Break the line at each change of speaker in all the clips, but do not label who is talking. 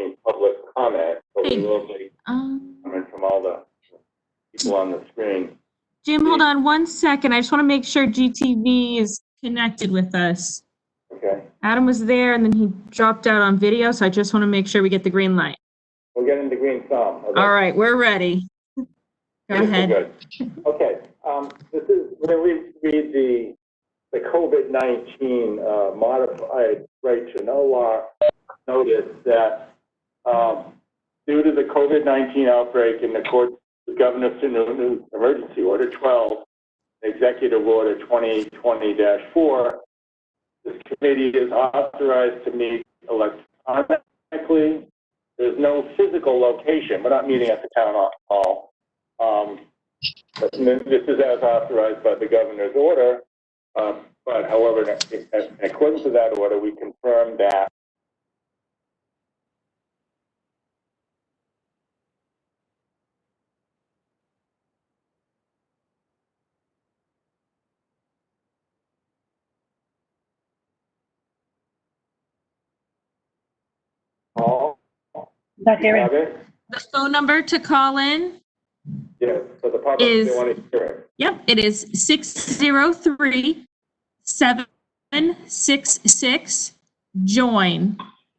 taking public comment, but we
Hey,
will take comment from all the people on the screen.
Jim, hold on 1 second. I just want to make sure GTV is connected with us.
Okay.
Adam was there and then he dropped out on video, so I just want to make sure we get the green light.
We're getting the green thumb. Okay.
All right, we're ready. Go ahead.
Good. Okay. This is when we read the COVID-19 modified right to know law. Notice that due to the COVID-19 outbreak in accordance with Governor Sununu's Emergency Order 12, Executive Order 2020-4, this committee is authorized to meet electronically. There's no physical location. We're not meeting at the town hall. But this is as authorized by the governor's order. But however, in accordance with that order, we confirm that
The phone number to call in
yes, for the public,
is,
they want to hear it.
Yep, it is 603-766-JOIN,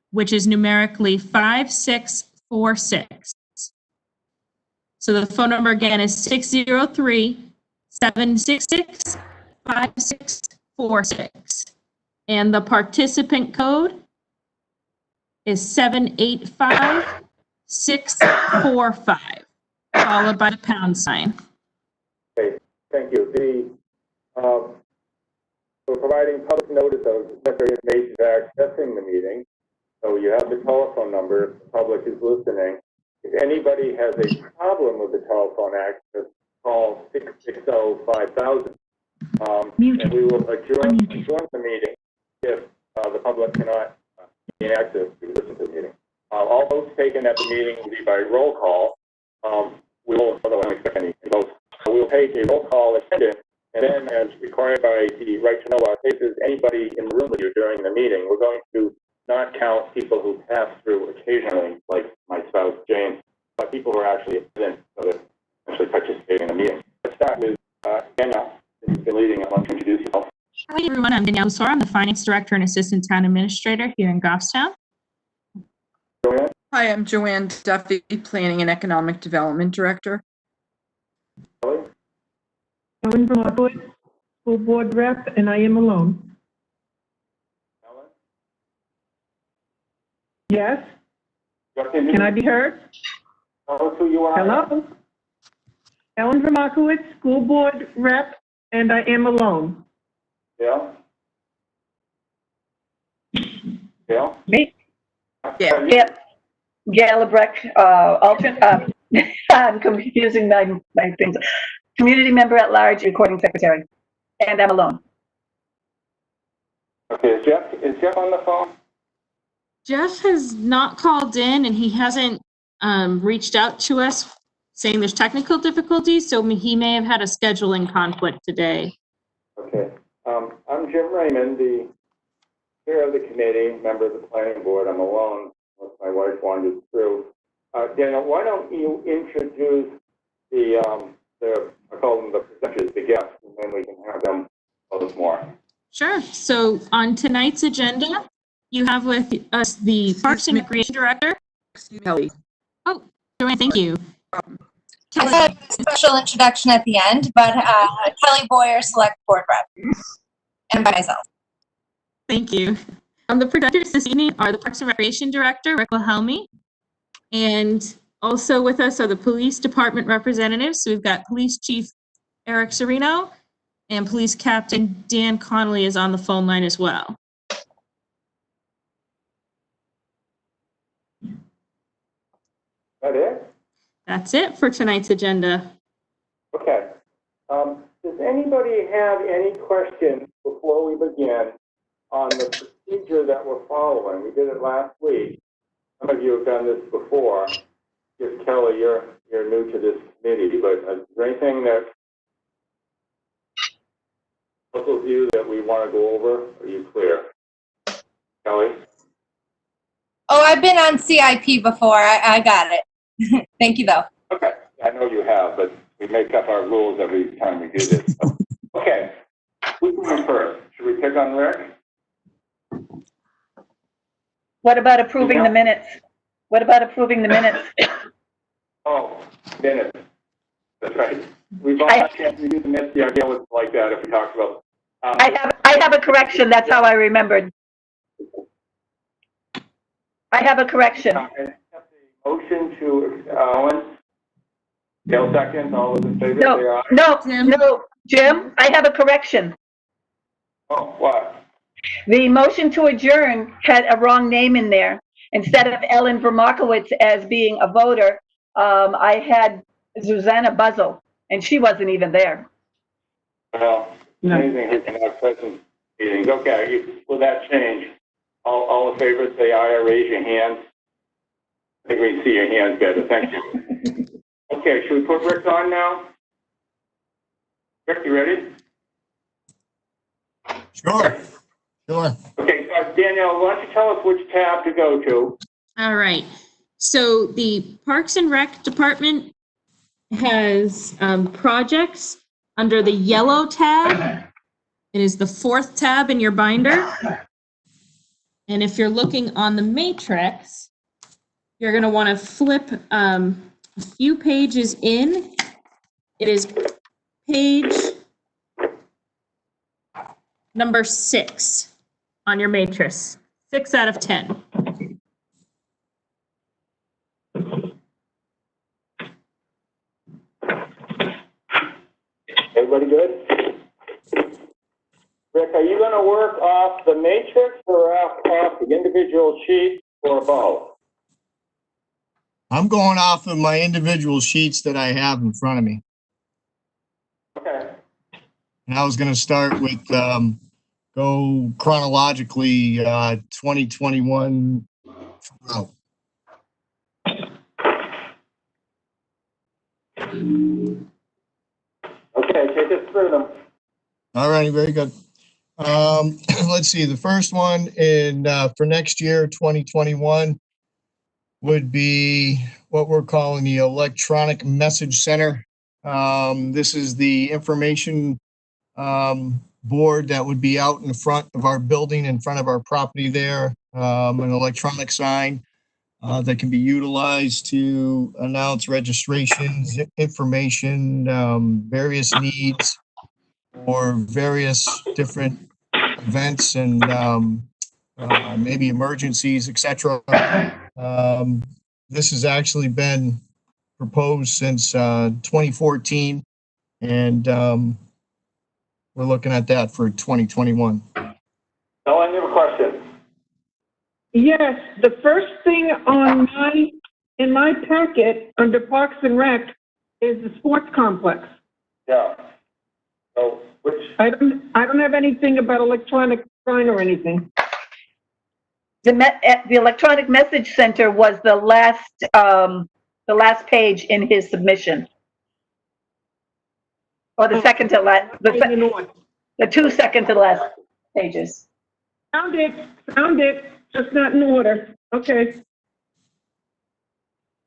which is numerically 5646. So the phone number again is 603-766-5646. And the participant code is 785645, followed by the pound sign.
Okay, thank you. We're providing public notice of necessary information for accessing the meeting. So you have the telephone number if the public is listening. If anybody has a problem with the telephone access, call 660-5000. And we will adjourn the meeting if the public cannot gain access to listen to the meeting. All votes taken at the meeting will be by roll call. We will otherwise expect any votes. So we will take a roll call attendance, and then, as required by the right to know law cases, anybody in the room with you during the meeting, we're going to not count people who pass through occasionally, like my spouse James, but people who are actually present, so they're actually participating in the meeting. Let's start with Danielle, who's been leading. I want to introduce yourself.
Hi everyone, I'm Danielle Sora. I'm the Finance Director and Assistant Town Administrator here in Goffstown.
Joanne?
Hi, I'm Joanne Duffy, Planning and Economic Development Director.
Kelly?
Ellen Vermont, School Board Rep, and I am alone.
Ellen?
Yes? Can I be heard?
Tell us who you are.
Hello? Ellen Vermont, School Board Rep, and I am alone.
Bill? Bill?
Me?
Yeah.
Yep. Gail Lebrecht, alternate, I'm confusing my things. Community member at large, recording secretary, and I'm alone.
Okay, is Jeff on the phone?
Jeff has not called in and he hasn't reached out to us saying there's technical difficulties, so he may have had a scheduling conflict today.
Okay. I'm Jim Raymond, the chair of the committee, member of the planning board. I'm alone, unless my wife wanders through. Daniel, why don't you introduce I call them the presenters, the guests, and then we can have them tell us more.
Sure. So on tonight's agenda, you have with us the Parks and Recreation Director.
Kelly.
Oh, Joanne, thank you.
I had a special introduction at the end, but Kelly Boyer, Select Board Rep, and by myself.
Thank you. The presenters this evening are the Parks and Recreation Director, Rick Wilhelmi, and also with us are the Police Department representatives. So we've got Police Chief Eric Serino and Police Captain Dan Connolly is on the phone line as well.
That it?
That's it for tonight's agenda.
Okay. Does anybody have any questions before we begin on the procedure that we're following? We did it last week. Some of you have done this before. Just Kelly, you're new to this committee, but is there anything that puzzles you that we want to go over? Are you clear? Kelly?
Oh, I've been on CIP before. I got it. Thank you, though.
Okay, I know you have, but we make up our rules every time we do this. So, okay, who's going first? Should we pick on Rick?
What about approving the minutes? What about approving the minutes?
Oh, minutes. That's right. We've all had a chance to do the minutes. The idea was like that if we talked about.
I have a correction. That's how I remembered. I have a correction.
Motion to Owen. Dale seconds. All those in favor say
No,
aye.
no,
Jim?
no, Jim, I have a correction.
Oh, what?
The motion to adjourn had a wrong name in there. Instead of Ellen Vermakowitz as being a voter, I had Susanna Buzzle, and she wasn't even there.
Well, amazing who can have present meetings. Okay, will that change? All in favor say aye or raise your hand. I think we can see your hands better. Thank you. Okay, should we put Rick on now? Rick, you ready?
Sure.
Okay, Danielle, why don't you tell us which tab to go to?
All right. So the Parks and Rec Department has projects under the yellow tab. It is the fourth tab in your binder. And if you're looking on the matrix, you're going to want to flip a few pages in. It is page number 6 on your matrix. 6 out of 10.
Everybody good? Rick, are you going to work off the matrix or off the individual sheets or both?
I'm going off of my individual sheets that I have in front of me.
Okay.
And I was going to start with, go chronologically, 2021. Oh,
Okay, take us through them.
all right, very good. Let's see, the first one in, for next year, 2021, would be what we're calling the Electronic Message Center. This is the information board that would be out in front of our building, in front of our property there, an electronic sign that can be utilized to announce registrations, information, various needs, or various different events and maybe emergencies, etc. This has actually been proposed since 2014, and we're looking at that for 2021.
Ellen, you have a question?
Yes, the first thing on in my packet under Parks and Rec is the sports complex.
Yeah. So, which?
I don't have anything about electronic sign or anything.
The electronic message center was the last page in his submission. Or the second to last, the 2 second to last pages.
Found it, just not in order. Okay.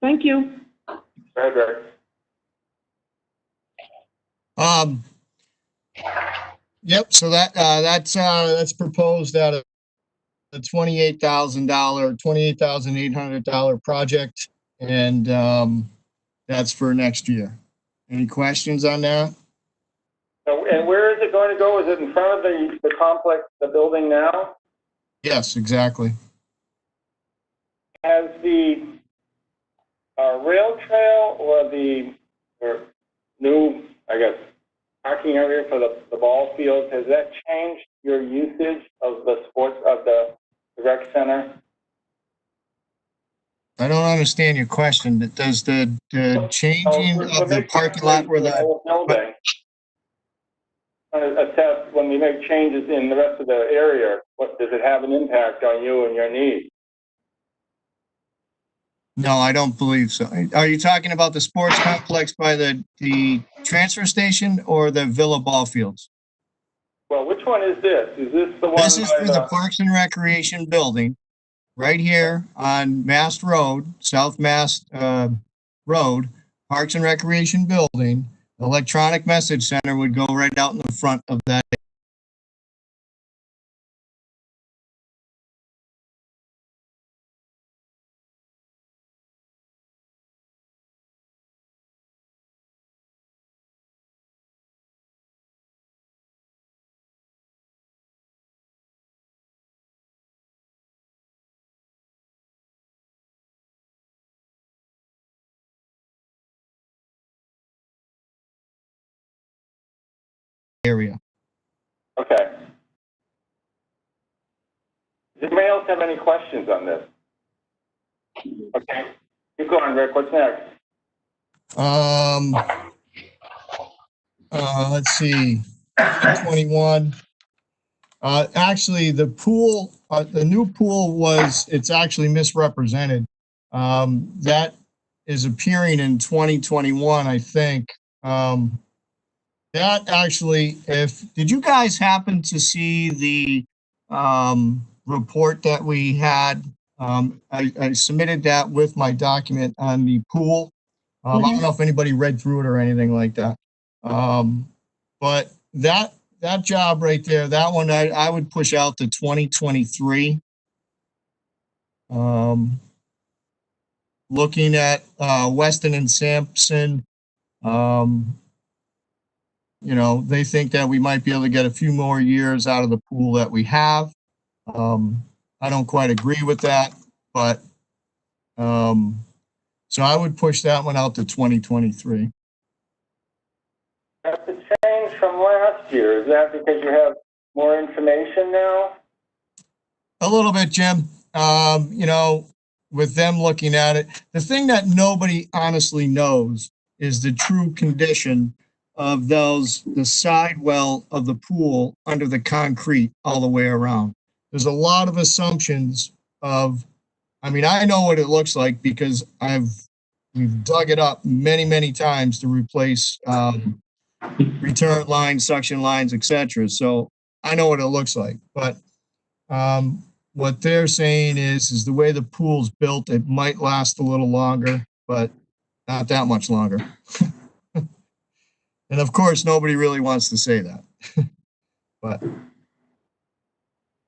Thank you.
Right.
Yep. So that's proposed out of the $28,800 project, and that's for next year. Any questions on that?
So, and where is it going to go? Is it in front of the complex, the building now?
Yes, exactly.
Has the rail trail or the new, I guess, parking area for the ball fields, has that changed your usage of the sports, of the rec center?
I don't understand your question. Does the changing of the parking lot where the
building assess when we make changes in the rest of the area, what does it have an impact on you and your needs?
No, I don't believe so. Are you talking about the sports complex by the transfer station or the Villa ball fields?
Well, which one is this? Is this the one?
This is for the Parks and Recreation building. right here on Mast Road, South Mast Road, Parks and Recreation Building, electronic message center would go right out in the front of that. Area.
Okay. Does anybody else have any questions on this? Okay. Keep going, Rick. What's next?
Let's see, 21. Actually, the pool, the new pool it's actually misrepresented. That is appearing in 2021, I think. That actually, did you guys happen to see the report that we had? I submitted that with my document on the pool. I don't know if anybody read through it or anything like that. But that job right there, that one I would push out to 2023. Looking at Weston and Sampson, you know, they think that we might be able to get a few more years out of the pool that we have. I don't quite agree with that, but so I would push that one out to 2023.
That's a change from last year. Is that because you have more information now?
A little bit, Jim. You know, with them looking at it, the thing that nobody honestly knows is the true condition of the sidewall of the pool under the concrete all the way around. There's a lot of assumptions I mean, I know what it looks like because we've dug it up many, many times to replace return lines, suction lines, etc. So I know what it looks like, but what they're saying is the way the pool's built, it might last a little longer, but not that much longer. And of course, nobody really wants to say that. But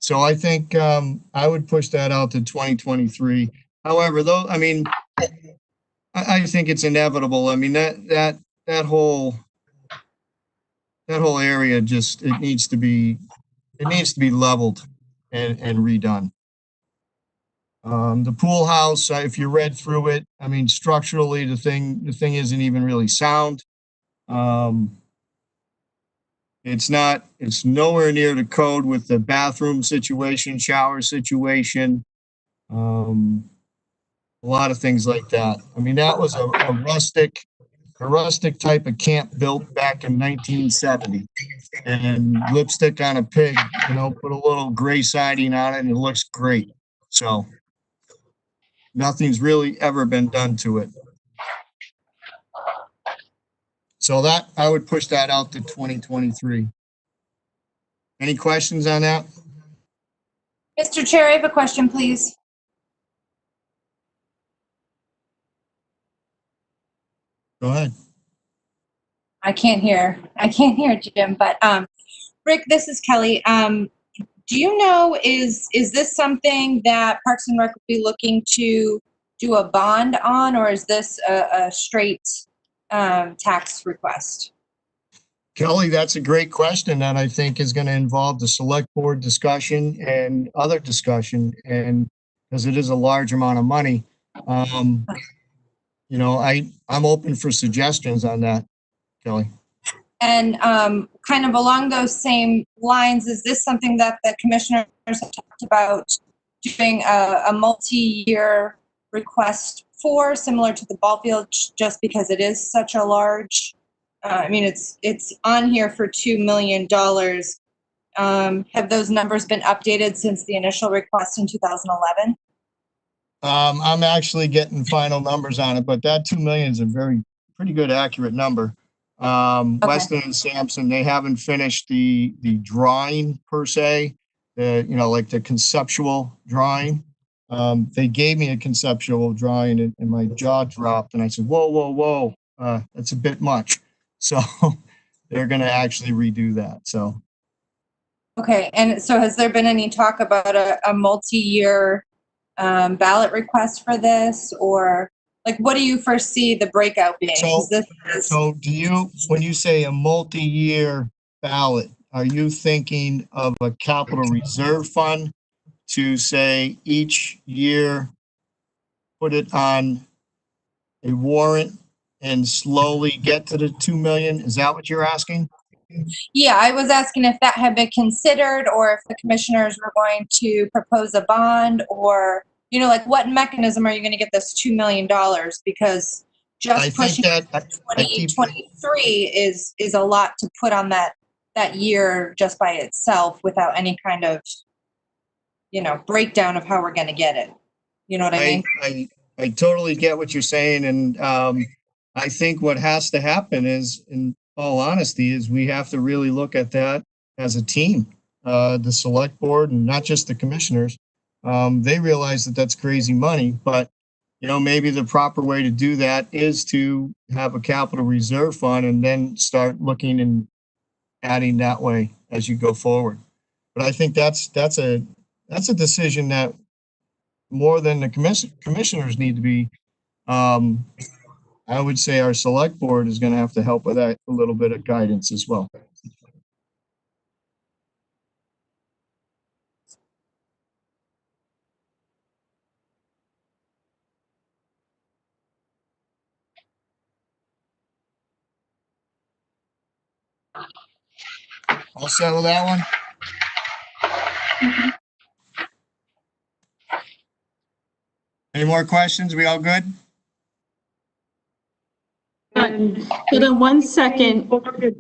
so I think I would push that out to 2023. However, though, I mean, I think it's inevitable. I mean, that whole area just it needs to be leveled and redone. The pool house, if you read through it, I mean, structurally, the thing isn't even really sound. It's nowhere near the code with the bathroom situation, shower situation, a lot of things like that. I mean, that was a rustic type of camp built back in 1970, and lipstick on a pig, you know, put a little gray siding on it and it looks great. So nothing's really ever been done to it. So that I would push that out to 2023. Any questions on that?
Mr. Chair, I have a question, please.
Go ahead.
I can't hear Jim, but Rick, this is Kelly. Do you know, is this something that Parks and Rec will be looking to do a bond on, or is this a straight tax request?
Kelly, that's a great question that I think is going to involve the select board discussion and other discussion, and because it is a large amount of money. You know, I'm open for suggestions on that, Kelly.
And kind of along those same lines, is this something that the commissioners have talked about doing a multi-year request for, similar to the ball field, just because it is such a large, I mean, it's on here for $2 million. Have those numbers been updated since the initial request in 2011?
I'm actually getting final numbers on it, but that 2 million is a pretty good accurate number. Okay. Weston and Sampson, they haven't finished the drawing per se, you know, like the conceptual drawing. they gave me a conceptual drawing and my jaw dropped and I said, whoa, whoa, whoa, that's a bit much. So they're going to actually redo that. So.
Okay, and so has there been any talk about a multi-year ballot request for this, or like what do you foresee the breakout being?
So do you, when you say a multi-year ballot, are you thinking of a capital reserve fund to say each year put it on a warrant and slowly get to the 2 million? Is that what you're asking?
Yeah, I was asking if that had been considered, or if the commissioners were going to propose a bond, or, you know, like what mechanism are you going to get this $2 million? Because
I
just
think
pushing
that I keep
2023 is a lot to put on that year just by itself without any kind of, you know, breakdown of how we're going to get it. You know what I mean?
I totally get what you're saying. And I think what has to happen is, in all honesty, is we have to really look at that as a team, the select board and not just the commissioners. They realize that that's crazy money, but you know, maybe the proper way to do that is to have a capital reserve fund and then start looking and adding that way as you go forward. But I think that's a decision that more than the commissioners need to be. I would say our select board is going to have to help with that, a little bit of guidance as well. All set with that one? Any more questions? We all good?
Hold on 1 second. We're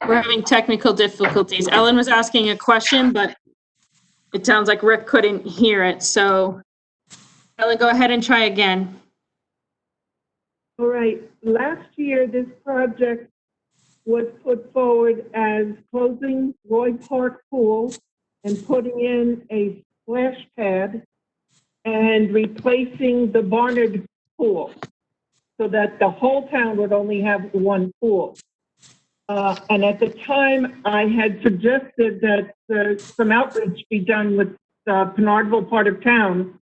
having technical difficulties. Ellen was asking a question, but it sounds like Rick couldn't hear it. So Ellen, go ahead and try again.
All right, last year, this project was put forward as closing Roy Park Pool and putting in a splash pad and replacing the Barnard Pool so that the whole town would only have one pool. And at the time, I had suggested that some outreach be done with the Penardville part of town.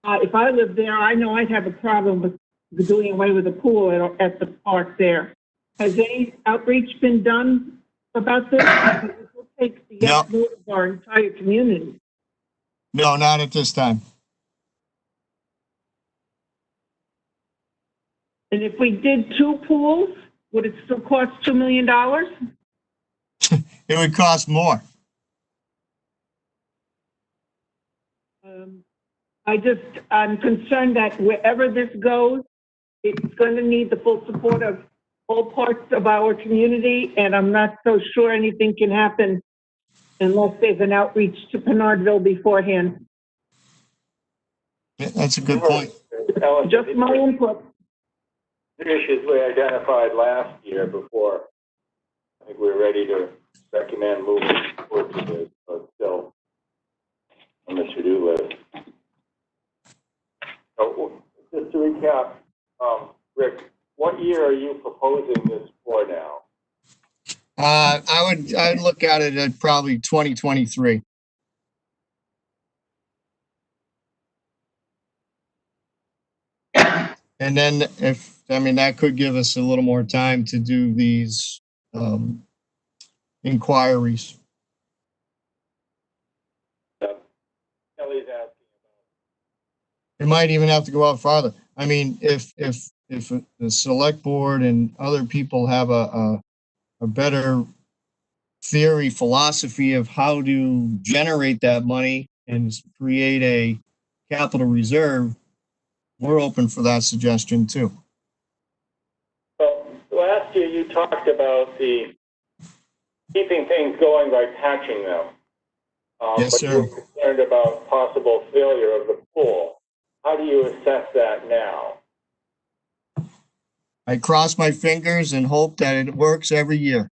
If I lived there, I know I'd have a problem with doing away with the pool at the park there. Has any outreach been done about this? Because it will take the effort of our entire community.
No, not at this time.
And if we did 2 pools, would it still cost $2 million?
It would cost more.
I'm concerned that wherever this goes, it's going to need the full support of all parts of our community, and I'm not so sure anything can happen unless there's an outreach to Penardville beforehand.
Yeah, that's a good point.
Just my input.
The issues we identified last year before I think we're ready to recommend moving forward to this, but still on the to-do list. So just to recap, Rick, what year are you proposing this for now?
I'd look at it at probably 2023. And then that could give us a little more time to do these inquiries.
Kelly's asking about.
It might even have to go out farther. I mean, if the select board and other people have a better theory, philosophy of how to generate that money and create a capital reserve, we're open for that suggestion too.
Well, last year you talked about the keeping things going by patching them.
Yes,
but
sir.
you were concerned about possible failure of the pool. How do you assess that now?
I cross my fingers and hope that it works every year.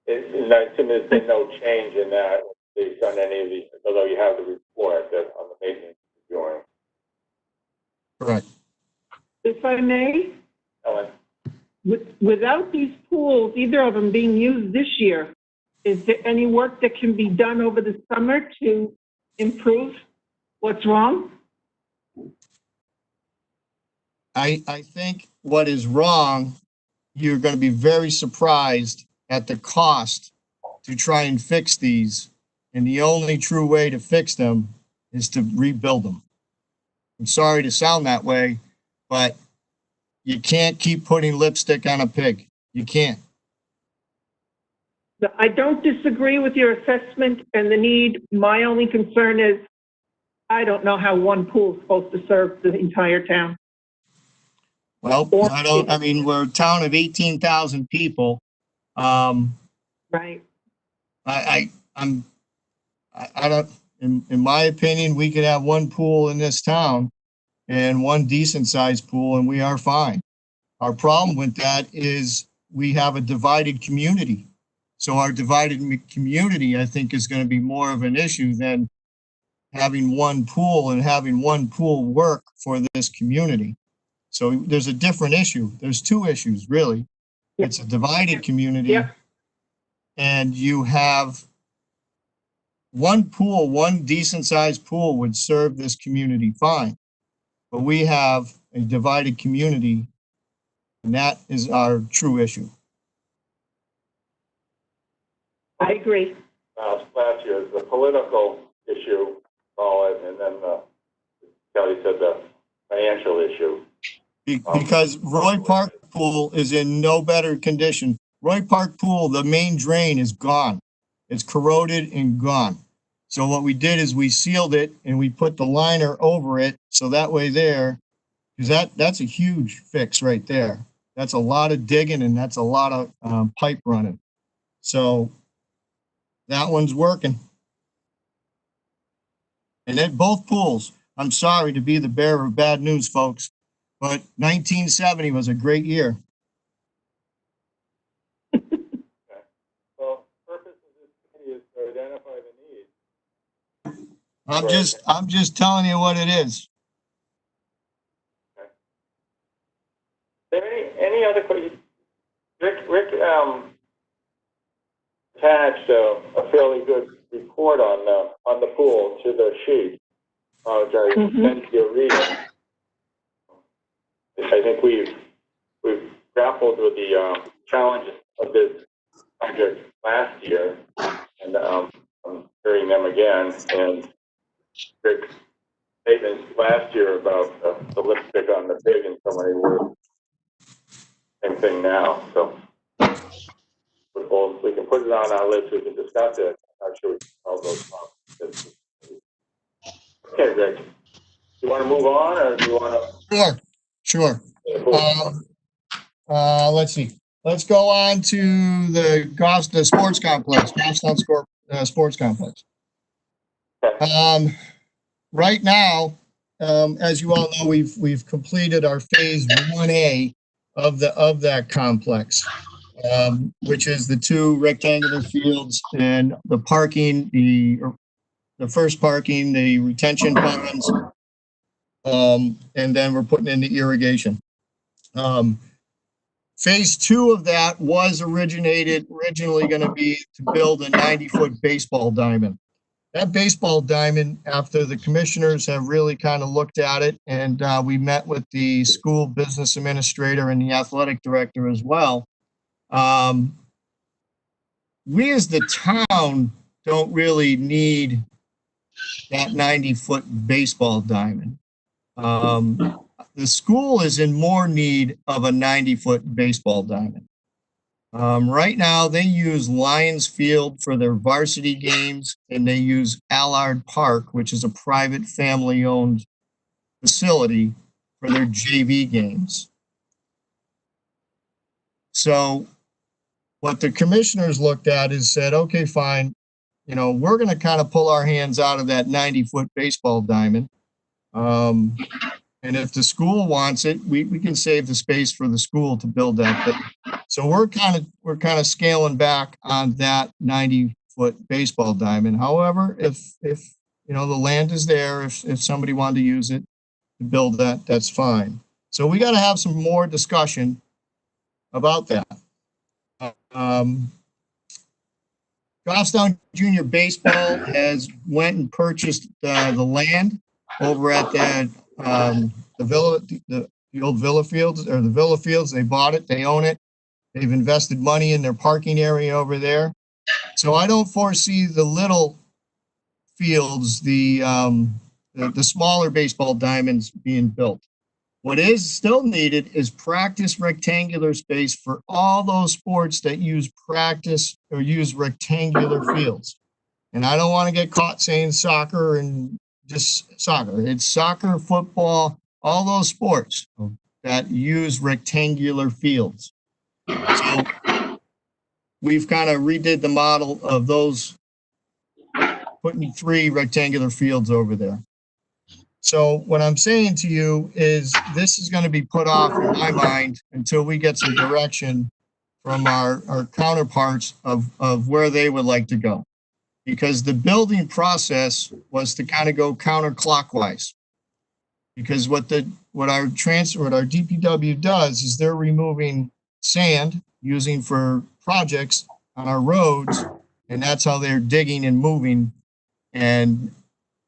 Is And I assume there's been no change in that based on any of these, although you have the report that on the maintenance you're doing.
Correct.
If I may,
Ellen?
without these pools, either of them being used this year, is there any work that can be done over the summer to improve what's wrong?
I think what is wrong, you're going to be very surprised at the cost to try and fix these. And the only true way to fix them is to rebuild them. I'm sorry to sound that way, but you can't keep putting lipstick on a pig. You can't.
I don't disagree with your assessment and the need. My only concern is I don't know how one pool is supposed to serve the entire town.
Well, I mean, we're a town of 18,000 people.
Right.
I don't, in my opinion, we could have one pool in this town and one decent sized pool and we are fine. Our problem with that is we have a divided community. So our divided community, I think, is going to be more of an issue than having one pool and having one pool work for this community. So there's a different issue. There's two issues, really. It's a divided community. And you have one pool, one decent sized pool would serve this community fine. But we have a divided community, and that is our true issue.
I agree.
Last year, the political issue, call it, and then Kelly said the financial issue.
Because Roy Park Pool is in no better condition. Roy Park Pool, the main drain is gone. It's corroded and gone. So what we did is we sealed it and we put the liner over it. So that way there, because that's a huge fix right there. That's a lot of digging and that's a lot of pipe running. So that one's working. And then both pools, I'm sorry to be the bearer of bad news, folks, but 1970 was a great year.
Well, the purpose of this committee is to identify the need.
I'm just telling you what it is.
Okay. Any other questions? Rick attached a fairly good report on the pool to the sheet, which I sent you a reading. I think we've grappled with the challenges of this project last year, and I'm hearing them again. And Rick's statements last year about the lipstick on the pig in so many words. Same thing now. So we can put it on our list. We can discuss it. I'm not sure we can solve those problems. Okay, Rick. Do you want to move on, or do you want to?
Sure. Let's see. Let's go on to the Costa Sports Complex, Goffstown Sports Complex. Right now, as you all know, we've completed our phase 1A of that complex, which is the two rectangular fields and the parking, the first parking, the retention ponds, and then we're putting in the irrigation. Phase 2 of that was originally going to be to build a 90-foot baseball diamond. That baseball diamond, after the commissioners have really kind of looked at it, and we met with the school business administrator and the athletic director as well, we as the town don't really need that 90-foot baseball diamond. The school is in more need of a 90-foot baseball diamond. Right now, they use Lions Field for their varsity games, and they use Allard Park, which is a private family-owned facility, for their JV games. So what the commissioners looked at is said, okay, fine, we're going to kind of pull our hands out of that 90-foot baseball diamond. And if the school wants it, we can save the space for the school to build that thing. So we're kind of scaling back on that 90-foot baseball diamond. However, if you know the land is there, if somebody wanted to use it to build that, that's fine. So we got to have some more discussion about that. Goffstown Junior Baseball has went and purchased the land over at the Villa, the old Villa Fields, or the Villa Fields. They bought it, they own it. They've invested money in their parking area over there. So I don't foresee the little fields, the smaller baseball diamonds being built. What is still needed is practice rectangular space for all those sports that use practice or use rectangular fields. And I don't want to get caught saying soccer and just soccer. It's soccer, football, all those sports that use rectangular fields. So we've kind of redid the model of those, putting 3 rectangular fields over there. So what I'm saying to you is this is going to be put off in my mind until we get some direction from our counterparts of where they would like to go. Because the building process was to kind of go counterclockwise. Because what our DPW does is they're removing sand using for projects on our roads, and that's how they're digging and moving. And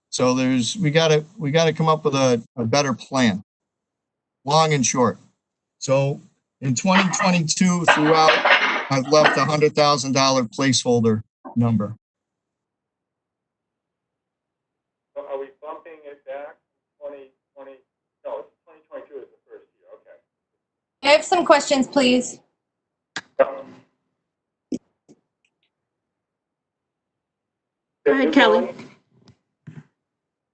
so we got to come up with a better plan, long and short. So in 2022 throughout, I've left $100,000 placeholder number.
So are we bumping it back? 2020? No, 2022 is the first year. Okay.
I have some questions, please.
Go ahead, Kelly.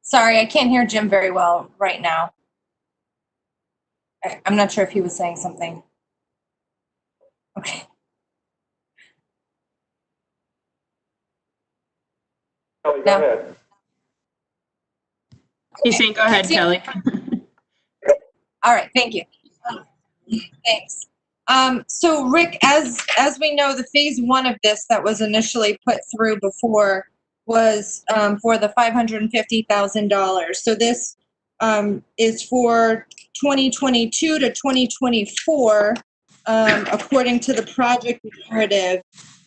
Sorry, I can't hear Jim very well right now. I'm not sure if he was saying something. Okay.
Kelly, go ahead.
He's saying, go ahead, Kelly.
All right, thank you. Thanks. So Rick, as we know, the phase 1 of this that was initially put through before was for the $550,000. So this is for 2022 to 2024, according to the project narrative.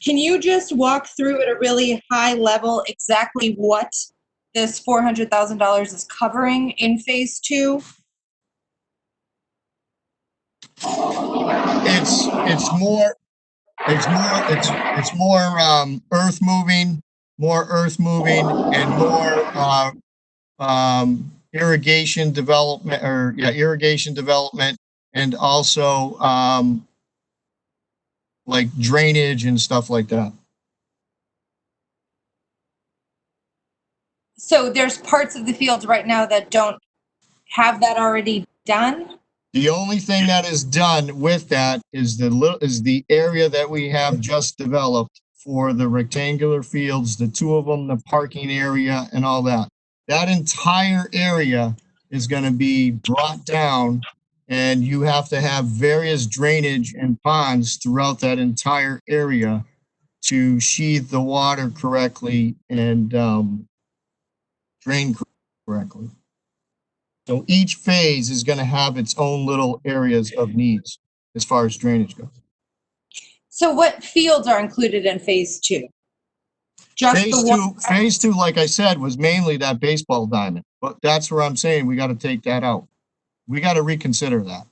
Can you just walk through at a really high level exactly what this $400,000 is covering in phase 2?
It's more earth moving and more irrigation development, and also like drainage and stuff like that.
So there's parts of the fields right now that don't have that already done?
The only thing that is done with that is the area that we have just developed for the rectangular fields, the 2 of them, the parking area and all that. That entire area is going to be brought down, and you have to have various drainage and ponds throughout that entire area to sheathe the water correctly and drain correctly. So each phase is going to have its own little areas of needs as far as drainage goes.
So what fields are included in phase 2? Just
Phase two, like I said, was mainly that baseball diamond, but that's where I'm saying we got to take that out. We got to reconsider that.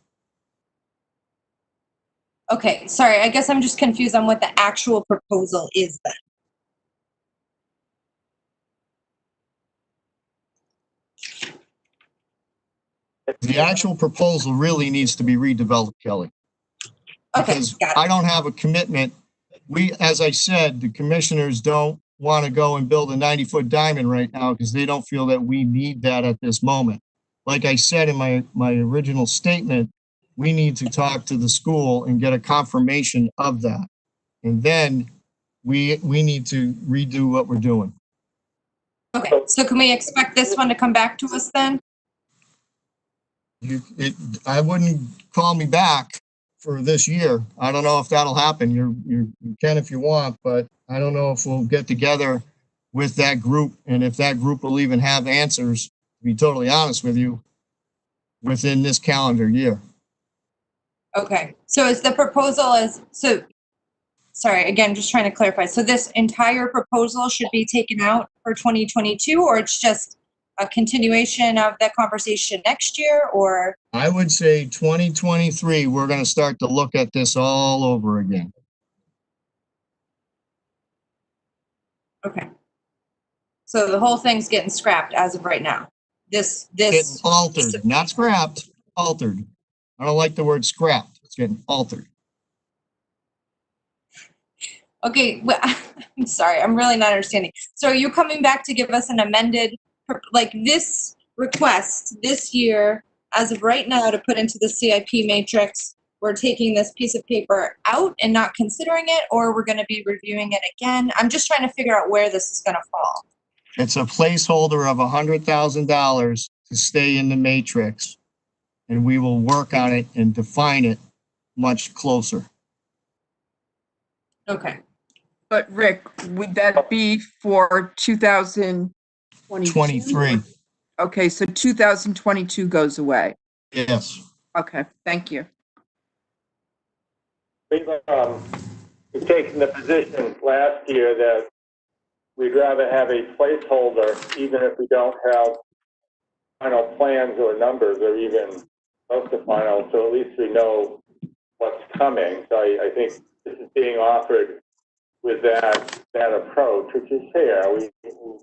Okay, sorry, I guess I'm just confused on what the actual proposal is then.
The actual proposal really needs to be redeveloped, Kelly.
Okay,
Because
got it.
I don't have a commitment. As I said, the commissioners don't want to go and build a 90-foot diamond right now because they don't feel that we need that at this moment. Like I said in my original statement, we need to talk to the school and get a confirmation of that. And then we need to redo what we're doing.
Okay, so can we expect this one to come back to us then?
I wouldn't call me back for this year. I don't know if that'll happen. You can if you want, but I don't know if we'll get together with that group and if that group will even have answers, to be totally honest with you, within this calendar year.
Okay, so is the proposal sorry, again, just trying to clarify. So this entire proposal should be taken out for 2022, or it's just a continuation of that conversation next year, or?
I would say 2023, we're going to start to look at this all over again.
Okay. So the whole thing's getting scrapped as of right now.
Getting altered, not scrapped, altered. I don't like the word scrapped. It's getting altered.
Okay, well, I'm sorry, I'm really not understanding. So are you coming back to give us an amended, like this request this year, as of right now, to put into the CIP matrix, we're taking this piece of paper out and not considering it, or we're gonna be reviewing it again? I'm just trying to figure out where this is gonna fall.
It's a placeholder of $100,000 to stay in the matrix, and we will work on it and define it much closer.
Okay.
But Rick, would that be for 2022?
23.
Okay, so 2022 goes away.
Yes.
Okay, thank you.
We've taken the position last year that we'd rather have a placeholder, even if we don't have final plans or numbers or even close to final, so at least we know what's coming. So I think this is being offered with that approach, which is fair. We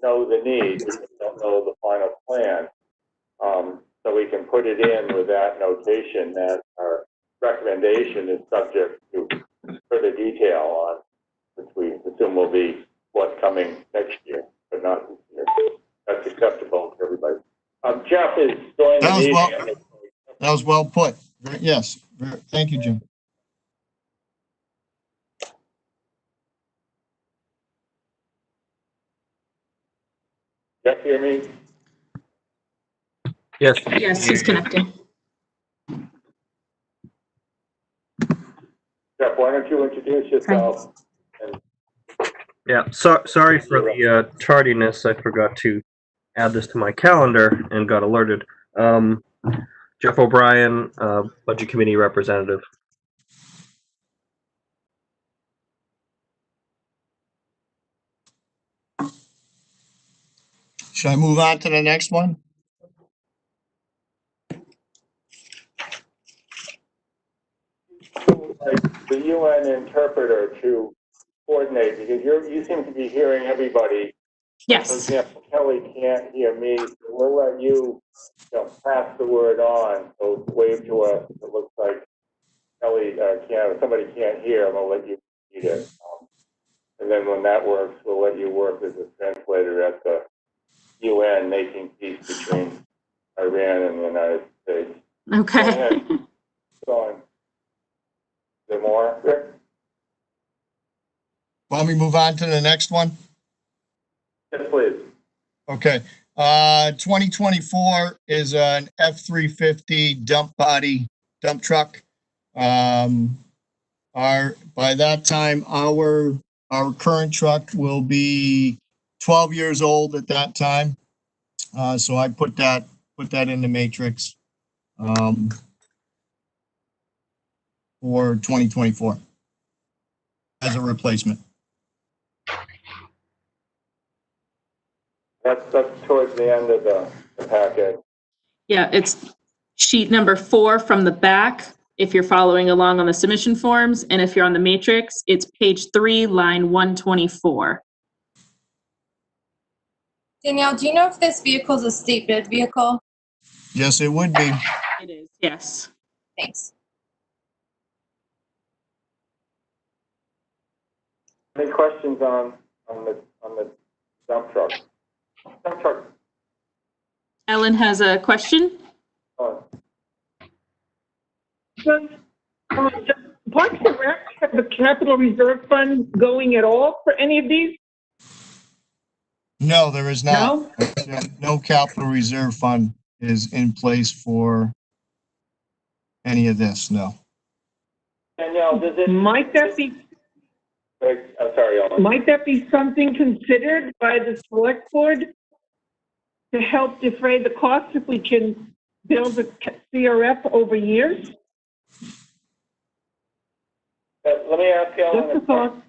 know the need, we don't know the final plan. So we can put it in with that notation that our recommendation is subject to further detail on, which we assume will be what's coming next year, but not this year. That's acceptable to everybody. Jeff is joining the meeting.
That was well put. Yes. Thank you, Jim.
Jeff, hear me?
Yes.
Yes, he's connecting.
Jeff, why don't you introduce yourself?
Yeah, sorry for the tardiness. I forgot to add this to my calendar and got alerted. Jeff O'Brien, Budget Committee Representative.
Should I move on to the next one?
The UN interpreter to coordinate, because you seem to be hearing everybody. For
Yes.
example, Kelly can't hear me, so we'll let you pass the word on. So wave to us. It looks like Kelly can't, somebody can't hear, and we'll let you read it. And then when that works, we'll let you work as a translator at the UN, making peace between Iran and the United States.
Okay.
Go ahead. Go on. Is there more, Rick?
Want me to move on to the next one?
Yes, please.
Okay. 2024 is an F-350 dump truck. By that time, our current truck will be 12 years old at that time. So I put that in the matrix for 2024 as a replacement.
That's towards the end of the packet.
Yeah, it's sheet number 4 from the back, if you're following along on the submission forms, and if you're on the matrix, it's page 3, line 124.
Danielle, do you know if this vehicle is a state bid vehicle?
Yes, it would be.
It is, yes.
Thanks.
Any questions on the dump truck? Dump truck.
Ellen has a question.
Does Parks and Rec have a capital reserve fund going at all for any of these?
No, there is not.
No?
No capital reserve fund is in place for any of this, no.
Danielle, does it?
Might that be,
I'm sorry, Ellen.
might that be something considered by the select board to help defray the cost if we can build a CRF over years?
Let me ask Ellen.
Just a thought.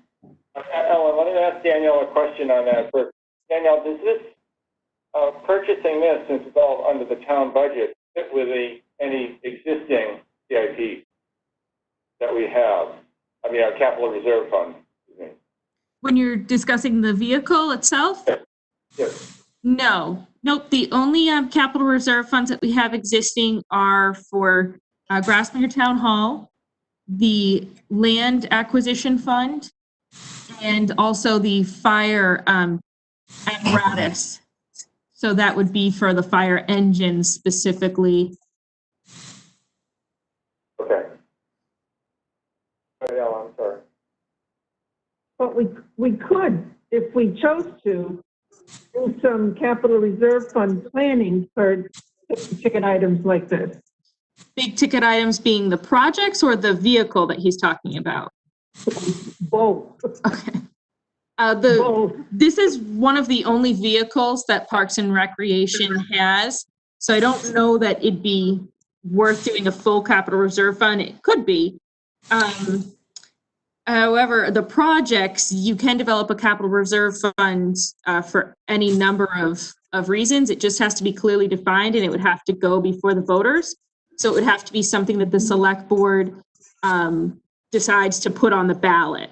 Ellen, let me ask Danielle a question on that first. Danielle, does this, purchasing this, since it's all under the town budget, fit with any existing CIP that we have? I mean, our capital reserve fund. Excuse me.
When you're discussing the vehicle itself?
Yes.
No, nope. The only capital reserve funds that we have existing are for Grassmere Town Hall, the land acquisition fund, and also the fire apparatus. So that would be for the fire engines specifically.
Okay. Ellen, I'm sorry.
But we could, if we chose to, do some capital reserve fund planning for ticket items like this.
Big ticket items being the projects or the vehicle that he's talking about?
Both.
Okay.
Both.
This is one of the only vehicles that Parks and Recreation has. So I don't know that it'd be worth doing a full capital reserve fund. It could be. However, the projects, you can develop a capital reserve fund for any number of reasons. It just has to be clearly defined and it would have to go before the voters. So it would have to be something that the select board decides to put on the ballot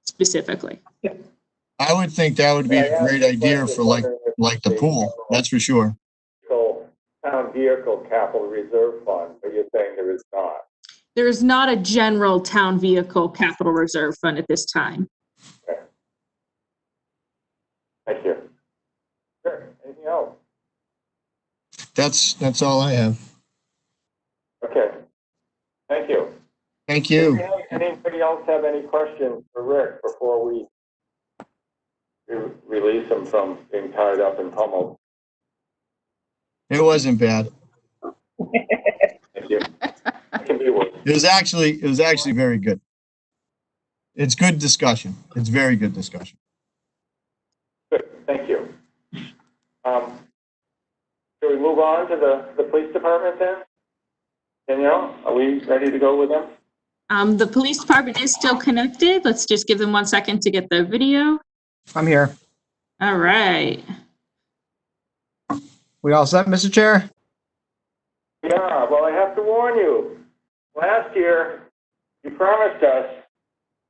specifically.
I would think that would be a great idea for like the pool, that's for sure.
Town vehicle capital reserve fund, but you're saying there is not.
There is not a general town vehicle capital reserve fund at this time.
Okay. Thank you. Sure. Anything else?
That's all I have.
Okay. Thank you.
Thank you.
Anybody else have any questions for Rick before we release him from being tied up and pummeled?
It wasn't bad.
Thank you. It can be worse.
It was actually very good. It's good discussion. It's very good discussion.
Good. Thank you. Shall we move on to the police department then? Danielle, are we ready to go with them?
The police department is still connected. Let's just give them 1 second to get the video.
I'm here.
All right.
We all set, Mr. Chair?
Yeah, well, I have to warn you. Last year, you promised us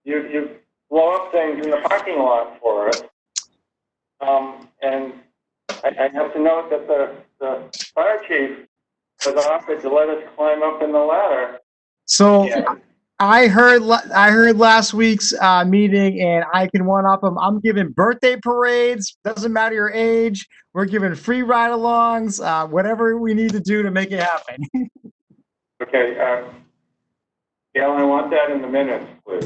you blow up things in the parking lot for us. And I have to note that the fire chief was offered to let us climb up in the ladder.
So
Yeah.
I heard last week's meeting, and I can one up them. I'm giving birthday parades. Doesn't matter your age. We're giving free ride-alongs. Whatever we need to do to make it happen.
Okay, Gail, I want that in the minutes, please.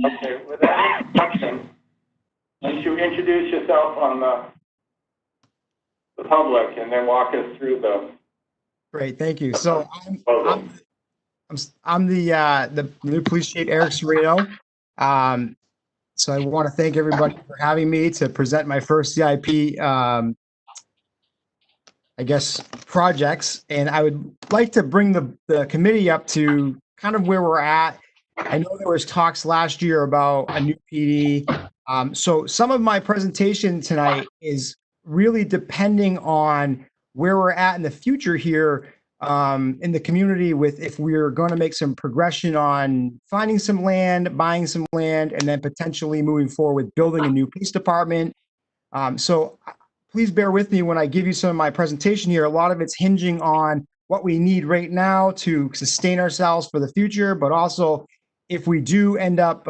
Okay, with that introduction, why don't you introduce yourself on the public and then walk us through the
Great, thank you. So
proposal.
I'm the new police chief, Eric Serino. So I want to thank everybody for having me to present my first CIP, I guess, projects. And I would like to bring the committee up to kind of where we're at. I know there was talks last year about a new PD. So some of my presentation tonight is really depending on where we're at in the future here in the community with if we're going to make some progression on finding some land, buying some land, and then potentially moving forward with building a new police department. So please bear with me when I give you some of my presentation here. A lot of it's hinging on what we need right now to sustain ourselves for the future, but also if we do end up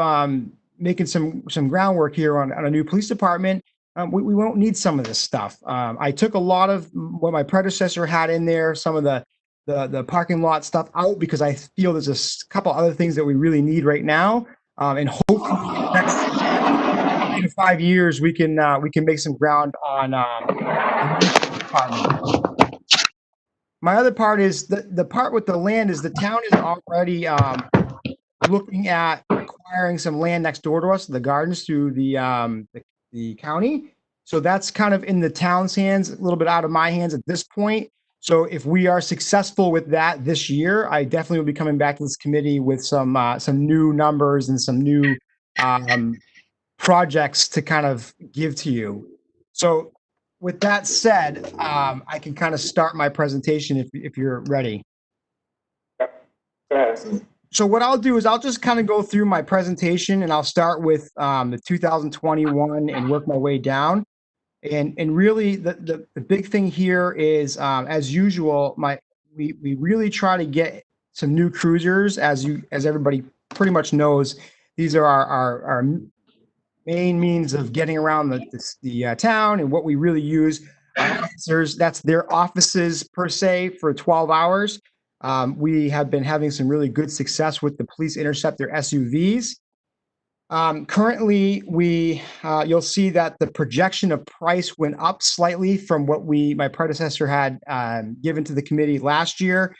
making some groundwork here on a new police department, we won't need some of this stuff. I took a lot of what my predecessor had in there, some of the parking lot stuff out because I feel there's a couple other things that we really need right now. And hopefully in the next 3 to 5 years, we can make some ground on the new department. my other part is the part with the land is the town is already looking at acquiring some land next door to us, the gardens through the county. So that's kind of in the town's hands, a little bit out of my hands at this point. So if we are successful with that this year, I definitely will be coming back to this committee with some new numbers and some new projects to kind of give to you. So with that said, I can kind of start my presentation if you're ready.
Go ahead.
So what I'll do is I'll just kind of go through my presentation and I'll start with the 2021 and work my way down. And really the big thing here is, as usual, we really try to get some new cruisers. As everybody pretty much knows, these are our main means of getting around the town, and what we really use. Officers, that's their offices per se for 12 hours. We have been having some really good success with the police interceptor SUVs. Currently, you'll see that the projection of price went up slightly from what my predecessor had given to the committee last year.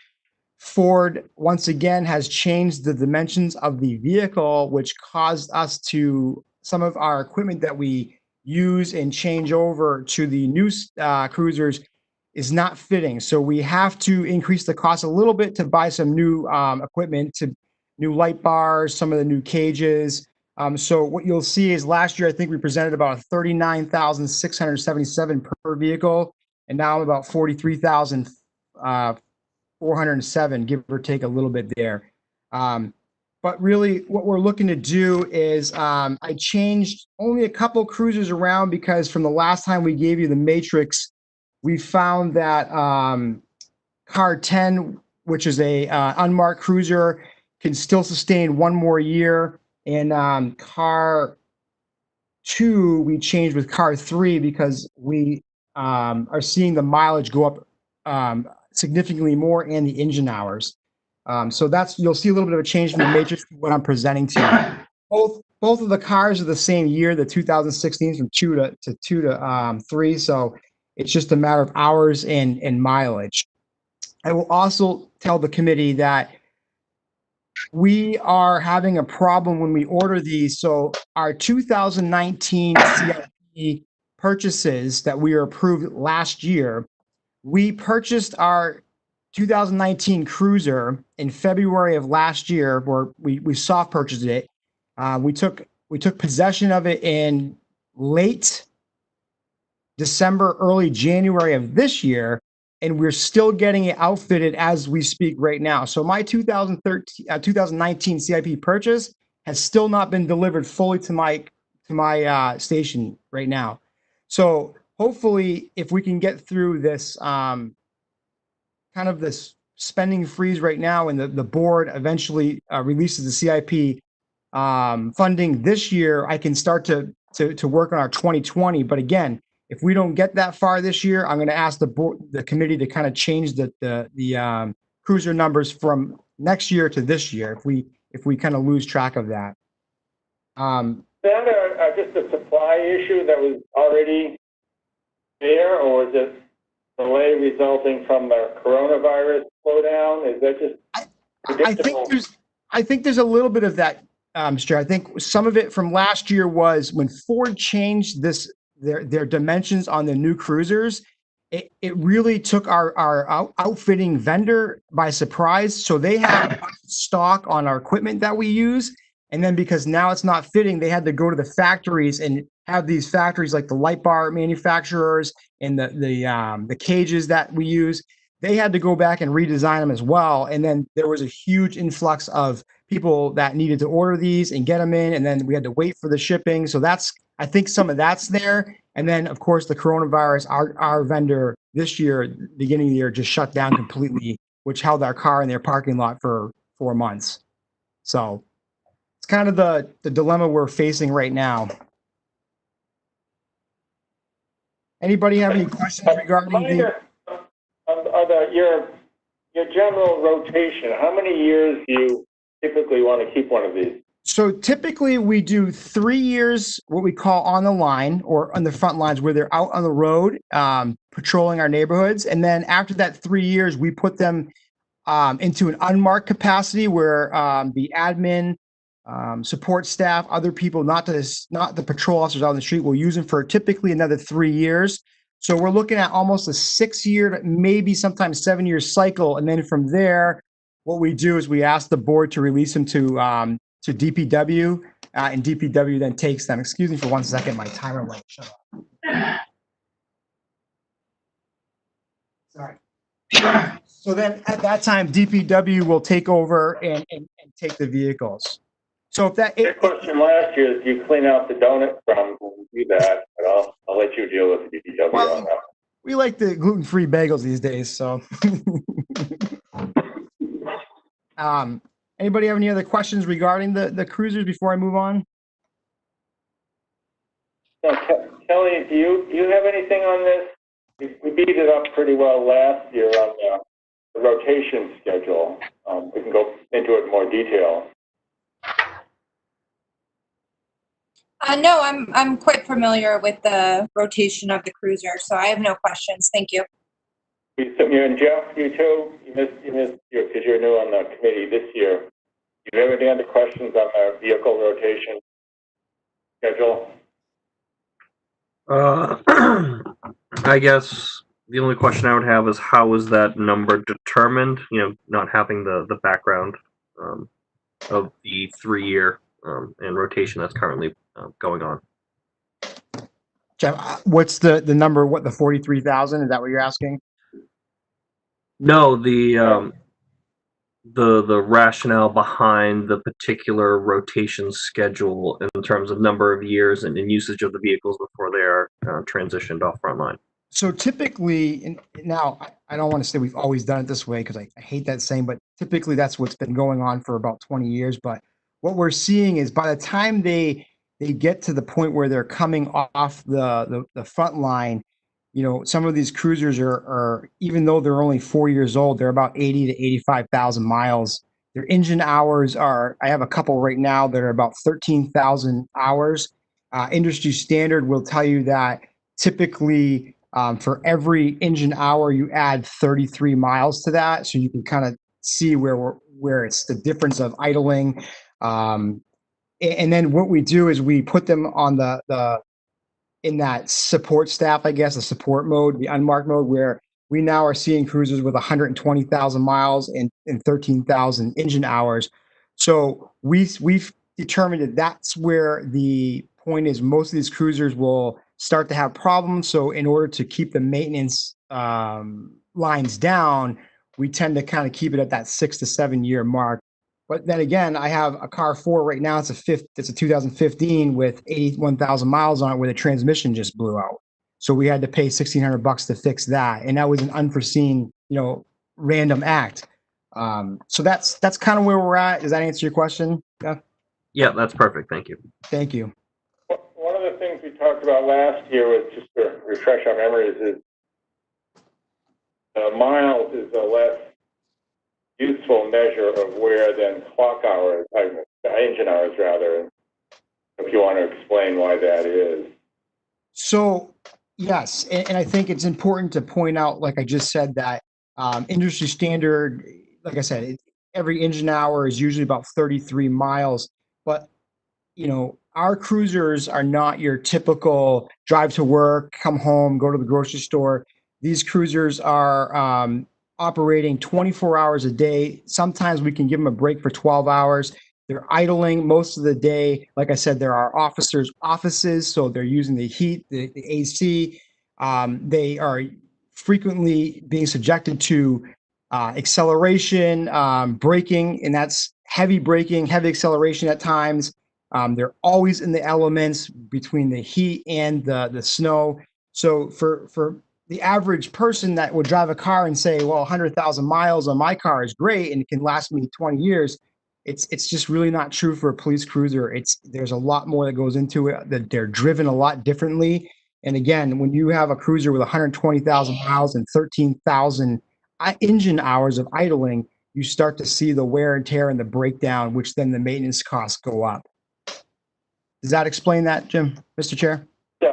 Ford, once again, has changed the dimensions of the vehicle, which caused us to, some of our equipment that we use and change over to the new cruisers is not fitting. So we have to increase the cost a little bit to buy some new equipment, to new light bars, some of the new cages. So what you'll see is last year, I think we presented about 39,677 per vehicle, and now about 43,407, give or take a little bit there. But really what we're looking to do is I changed only a couple cruisers around because from the last time we gave you the matrix, we found that car 10, which is a unmarked cruiser, can still sustain one more year. And car 2, we changed with car 3 because we are seeing the mileage go up significantly more and the engine hours. So you'll see a little bit of a change from the matrix from what I'm presenting to you. Both of the cars are the same year, the 2016 from 2 to 3. So it's just a matter of hours and mileage. I will also tell the committee that we are having a problem when we order these. So our 2019 CIP purchases that we were approved last year, we purchased our 2019 Cruiser in February of last year, where we soft purchased it. We took possession of it in late December, early January of this year, and we're still getting it outfitted as we speak right now. So my 2019 CIP purchase has still not been delivered fully to my station right now. So hopefully, if we can get through this kind of this spending freeze right now, and the board eventually releases the CIP funding this year, I can start to work on our 2020. But again, if we don't get that far this year, I'm going to ask the committee to kind of change the cruiser numbers from next year to this year if we kind of lose track of that.
Is that just a supply issue that was already there, or is it delay resulting from the coronavirus slowdown? Is that just predictable?
I think there's a little bit of that, Mr. Chair. I think some of it from last year was when Ford changed their dimensions on the new cruisers. It really took our outfitting vendor by surprise. So they had stock on our equipment that we use. And then because now it's not fitting, they had to go to the factories and have these factories like the light bar manufacturers and the cages that we use. They had to go back and redesign them as well. And then there was a huge influx of people that needed to order these and get them in. And then we had to wait for the shipping. So I think some of that's there. And then of course the coronavirus, our vendor this year, beginning of the year, just shut down completely, which held our car in their parking lot for 4 months. So it's kind of the dilemma we're facing right now. Anybody have any questions regarding
your general rotation? How many years do you typically want to keep one of these?
So typically we do 3 years, what we call on the line or on the front lines where they're out on the road, patrolling our neighborhoods. And then after that 3 years, we put them into an unmarked capacity where the admin, support staff, other people, not the patrol officers out on the street, will use them for typically another 3 years. So we're looking at almost a 6-year, to maybe sometimes 7-year cycle. And then from there, what we do is we ask the board to release them to DPW, and DPW then takes them. Excuse me for 1 second, my timer went. Shut up. Sorry. So then at that time, DPW will take over and take the vehicles. So if that,
The question last year is, do you clean out the donut crumbs when you do that? But I'll let you deal with the DPW on that.
we like the gluten-free bagels these days, so. Anybody have any other questions regarding the cruisers before I move on?
Now, Kelly, do you have anything on this? We beat it up pretty well last year on the rotation schedule. We can go into it in more detail.
No, I'm quite familiar with the rotation of the cruiser, so I have no questions. Thank you.
And Jeff, you too. You missed because you're new on the committee this year. Do you have any other questions on the vehicle rotation schedule?
I guess the only question I would have is how is that number determined? You know, not having the background of the 3-year and rotation that's currently going on.
Jeff, what's the number? What, the 43,000? Is that what you're asking?
No, the rationale behind the particular rotation schedule in terms of number of years and usage of the vehicles before they are transitioned off frontline.
So typically, and now I don't want to say we've always done it this way because I hate that saying, but typically that's what's been going on for about 20 years. But what we're seeing is by the time they get to the point where they're coming off the front line, you know, some of these cruisers are, even though they're only 4 years old, they're about 80 to 85,000 miles. Their engine hours are, I have a couple right now that are about 13,000 hours. Industry standard will tell you that typically for every engine hour, you add 33 miles to that. So you can kind of see where it's the difference of idling. And then what we do is we put them on in that support staff, I guess, the support mode, the unmarked mode, where we now are seeing cruisers with 120,000 miles and 13,000 engine hours. So we've determined that that's where the point is. Most of these cruisers will start to have problems. So in order to keep the maintenance lines down, we tend to kind of keep it at that 6 to 7 year mark. But then again, I have a car 4 right now. It's a 2015 with 81,000 miles on it where the transmission just blew out. So we had to pay $1,600 to fix that. And that was an unforeseen, random act. So that's kind of where we're at. Does that answer your question?
Yeah, that's perfect. Thank you.
Thank you.
One of the things we talked about last year was, just to refresh our memories, is miles is a less useful measure of wear than clock hours, engine hours rather. If you want to explain why that is.
So yes, and I think it's important to point out, like I just said, that industry standard, like I said, every engine hour is usually about 33 miles. But our cruisers are not your typical drive to work, come home, go to the grocery store. These cruisers are operating 24 hours a day. Sometimes we can give them a break for 12 hours. They're idling most of the day. Like I said, there are officers' offices, so they're using the heat, the AC. They are frequently being subjected to acceleration, braking, and that's heavy braking, heavy acceleration at times. They're always in the elements between the heat and the snow. So for the average person that would drive a car and say, well, 100,000 miles on my car is great and it can last me 20 years. It's just really not true for a police cruiser. There's a lot more that goes into it, that they're driven a lot differently. And again, when you have a cruiser with 120,000 miles and 13,000 engine hours of idling, you start to see the wear and tear and the breakdown, which then the maintenance costs go up. Does that explain that, Jim, Mr. Chair?
Yeah.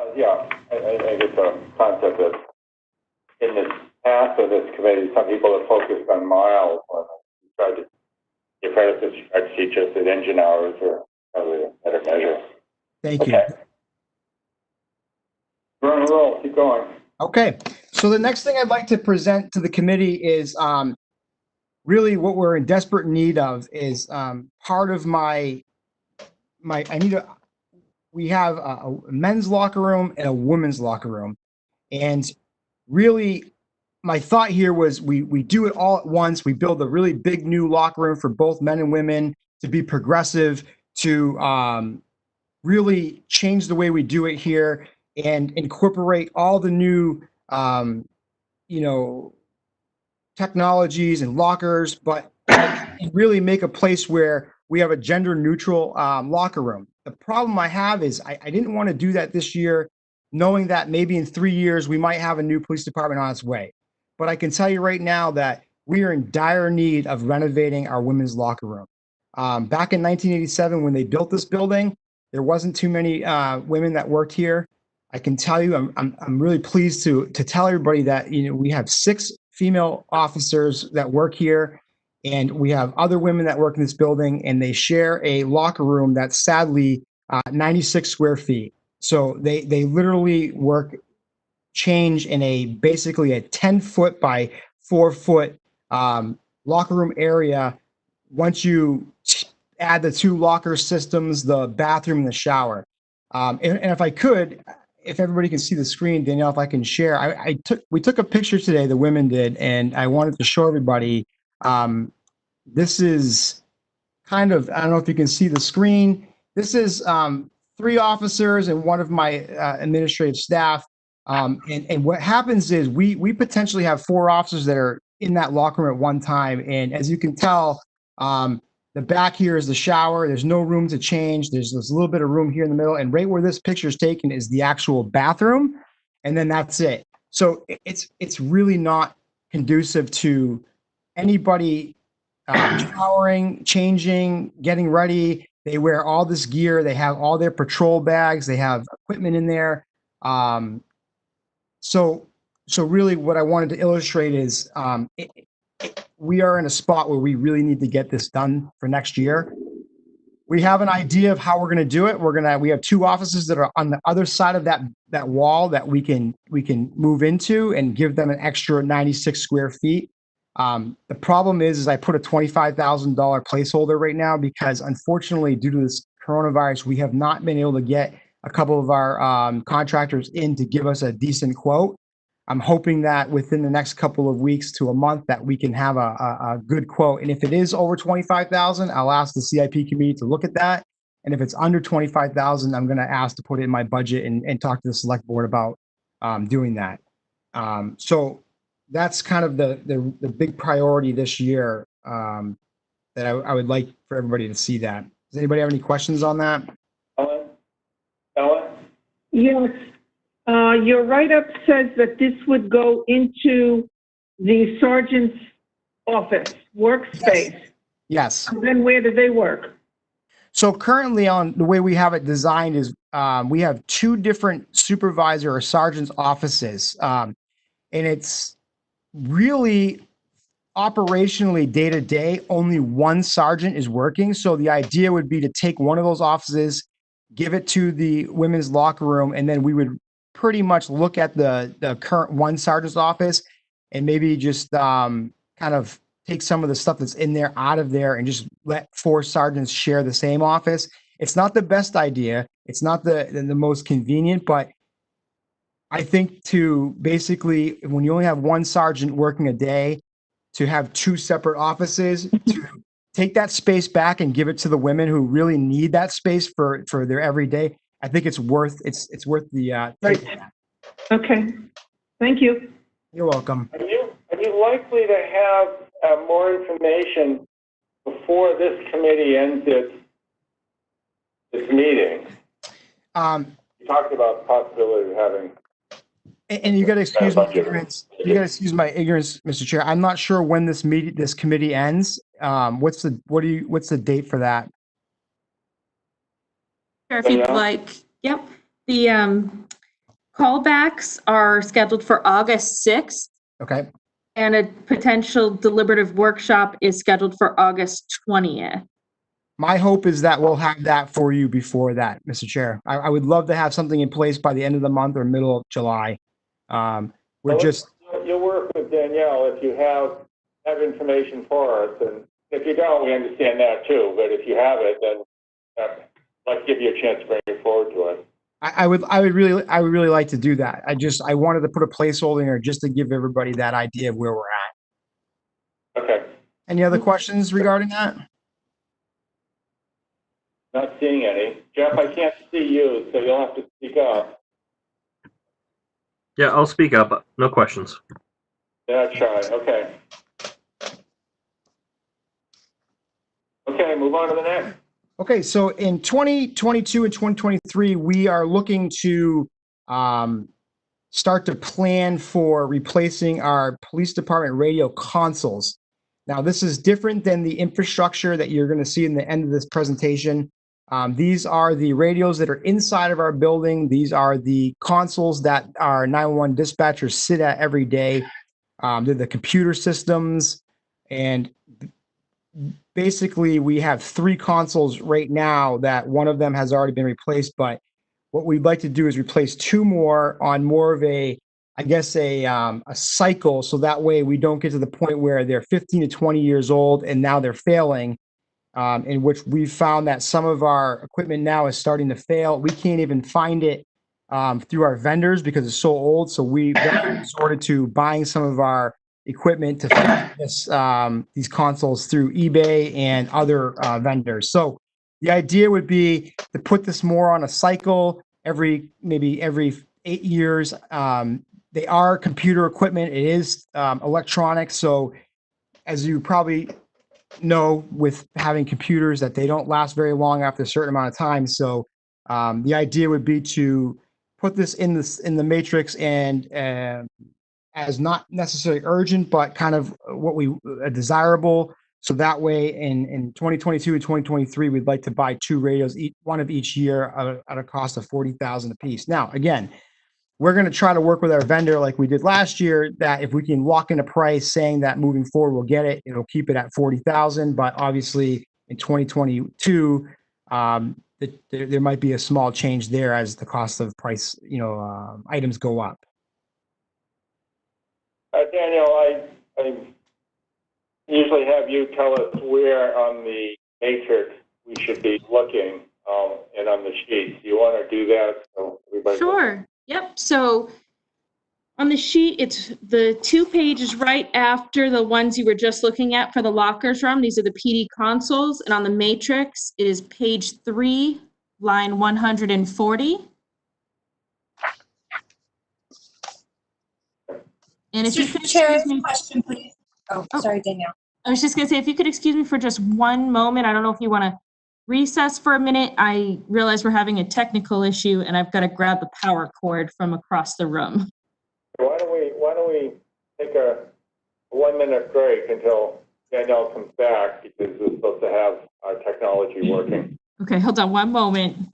I get the concept that in this past of this committee, some people have focused on miles when we tried to get credit to spreadsheet just at engine hours or probably a better measure.
Thank you.
Okay. We're on a roll. Keep going.
Okay, so the next thing I'd like to present to the committee is really what we're in desperate need of is part of we have a men's locker room and a women's locker room. And really, my thought here was we do it all at once. We build a really big new locker room for both men and women to be progressive, to really change the way we do it here and incorporate all the new, technologies and lockers, but really make a place where we have a gender neutral locker room. The problem I have is I didn't want to do that this year, knowing that maybe in 3 years we might have a new police department on its way. But I can tell you right now that we are in dire need of renovating our women's locker room. Back in 1987, when they built this building, there wasn't too many women that worked here. I can tell you, I'm really pleased to tell everybody that we have 6 female officers that work here, and we have other women that work in this building, and they share a locker room that's sadly 96 square feet. So they literally change in basically a 10-foot by 4-foot locker room area. Once you add the 2 locker systems, the bathroom, and the shower. And if I could, if everybody can see the screen, Danielle, if I can share, we took a picture today, the women did, and I wanted to show everybody. This is kind of, I don't know if you can see the screen. This is 3 officers and one of my administrative staff. And what happens is we potentially have 4 officers that are in that locker room at one time. And as you can tell, the back here is the shower. There's no room to change. There's a little bit of room here in the middle. And right where this picture is taken is the actual bathroom. And then that's it. So it's really not conducive to anybody showering, changing, getting ready. They wear all this gear. They have all their patrol bags. They have equipment in there. So really what I wanted to illustrate is we are in a spot where we really need to get this done for next year. We have an idea of how we're going to do it. We have 2 offices that are on the other side of that wall that we can move into and give them an extra 96 square feet. The problem is I put a $25,000 placeholder right now because unfortunately, due to this coronavirus, we have not been able to get a couple of our contractors in to give us a decent quote. I'm hoping that within the next couple of weeks to a month that we can have a good quote. And if it is over 25,000, I'll ask the CIP committee to look at that. And if it's under 25,000, I'm going to ask to put it in my budget and talk to the select board about doing that. So that's kind of the big priority this year that I would like for everybody to see that. Does anybody have any questions on that?
Ellen?
Yes. Your write-up says that this would go into the sergeant's office, workspace.
Yes.
And then where do they work?
So currently on the way we have it designed is we have 2 different supervisor or sergeant's offices. And it's really operationally day to day, only one sergeant is working. So the idea would be to take one of those offices, give it to the women's locker room, and then we would pretty much look at the current one sergeant's office and maybe just kind of take some of the stuff that's in there out of there and just let 4 sergeants share the same office. It's not the best idea. It's not the most convenient, but I think to basically, when you only have one sergeant working a day, to have 2 separate offices, to take that space back and give it to the women who really need that space for their everyday. I think it's worth the
Right. Okay. Thank you.
You're welcome.
Are you likely to have more information before this committee ends its meeting? You talked about the possibility of having
And you got to excuse my ignorance. You got to excuse my ignorance, Mr. Chair. I'm not sure when this committee ends. What's the date for that?
Sure, if you'd
Yeah.
like. Yep. The callbacks are scheduled for August 6th,
Okay.
and a potential deliberative workshop is scheduled for August 20th.
My hope is that we'll have that for you before that, Mr. Chair. I would love to have something in place by the end of the month or middle of July. We're just,
You'll work with Danielle if you have information for us, and if you don't, we understand that too, but if you have it, then let's give you a chance to bring it forward to us.
I would really like to do that. I wanted to put a placeholder in there just to give everybody that idea of where we're at.
Okay.
Any other questions regarding that?
Not seeing any. Jeff, I can't see you, so you'll have to speak up.
Yeah, I'll speak up. No questions.
Yeah, try. Okay. Okay, move on to the next.
Okay, so in 2022 and 2023, we are looking to start to plan for replacing our police department radio consoles. Now, this is different than the infrastructure that you're going to see in the end of this presentation. These are the radios that are inside of our building. These are the consoles that our 911 dispatchers sit at every day. They're the computer systems, and basically we have 3 consoles right now that one of them has already been replaced, but what we'd like to do is replace 2 more on more of a, I guess, a cycle, so that way we don't get to the point where they're 15 to 20 years old and now they're failing, in which we've found that some of our equipment now is starting to fail. We can't even find it through our vendors because it's so old, so we resorted to buying some of our equipment to fix these consoles through eBay and other vendors. So the idea would be to put this more on a cycle maybe every 8 years. They are computer equipment. It is electronic. So as you probably know, with having computers, that they don't last very long after a certain amount of time. So the idea would be to put this in the matrix and as not necessarily urgent, but kind of what we desirable. So that way, in 2022 and 2023, we'd like to buy 2 radios, one of each year, at a cost of $40,000 a piece. Now, again, we're going to try to work with our vendor like we did last year, that if we can lock in a price saying that moving forward we'll get it, it'll keep it at 40,000. But obviously, in 2022, there might be a small change there as the cost of items go up.
Daniel, I usually have you tell us where on the matrix we should be looking, and on the sheet. Do you want to do that? So everybody
Sure. Yep. So on the sheet, it's the 2 pages right after the ones you were just looking at for the lockers room. These are the PD consoles. And on the matrix, it is page 3, line 140. And if you could
Mr. Chair,
excuse me,
question, please. Oh,
Oh.
sorry, Danielle.
I was just going to say, if you could excuse me for just one moment, I don't know if you want to recess for a minute. I realize we're having a technical issue and I've got to grab the power cord from across the room.
Why don't we take a 1-minute break until Danielle comes back, because we're supposed to have our technology working.
Okay, hold on one moment.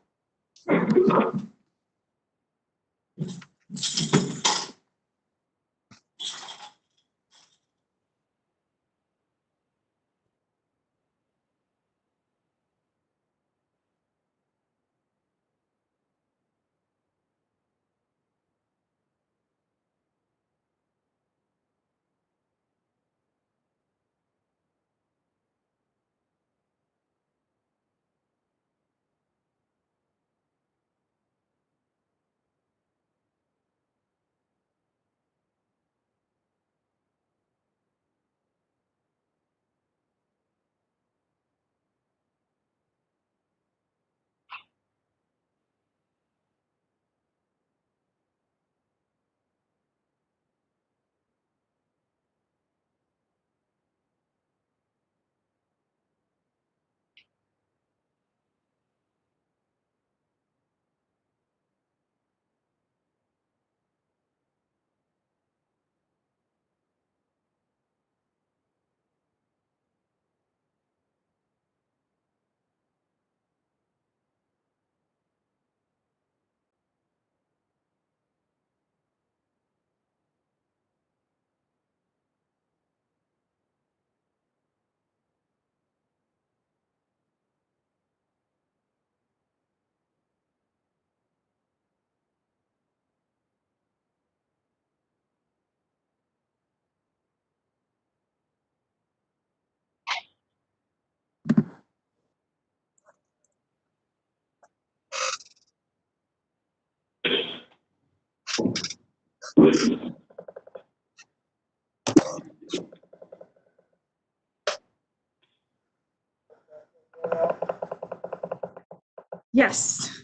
Yes.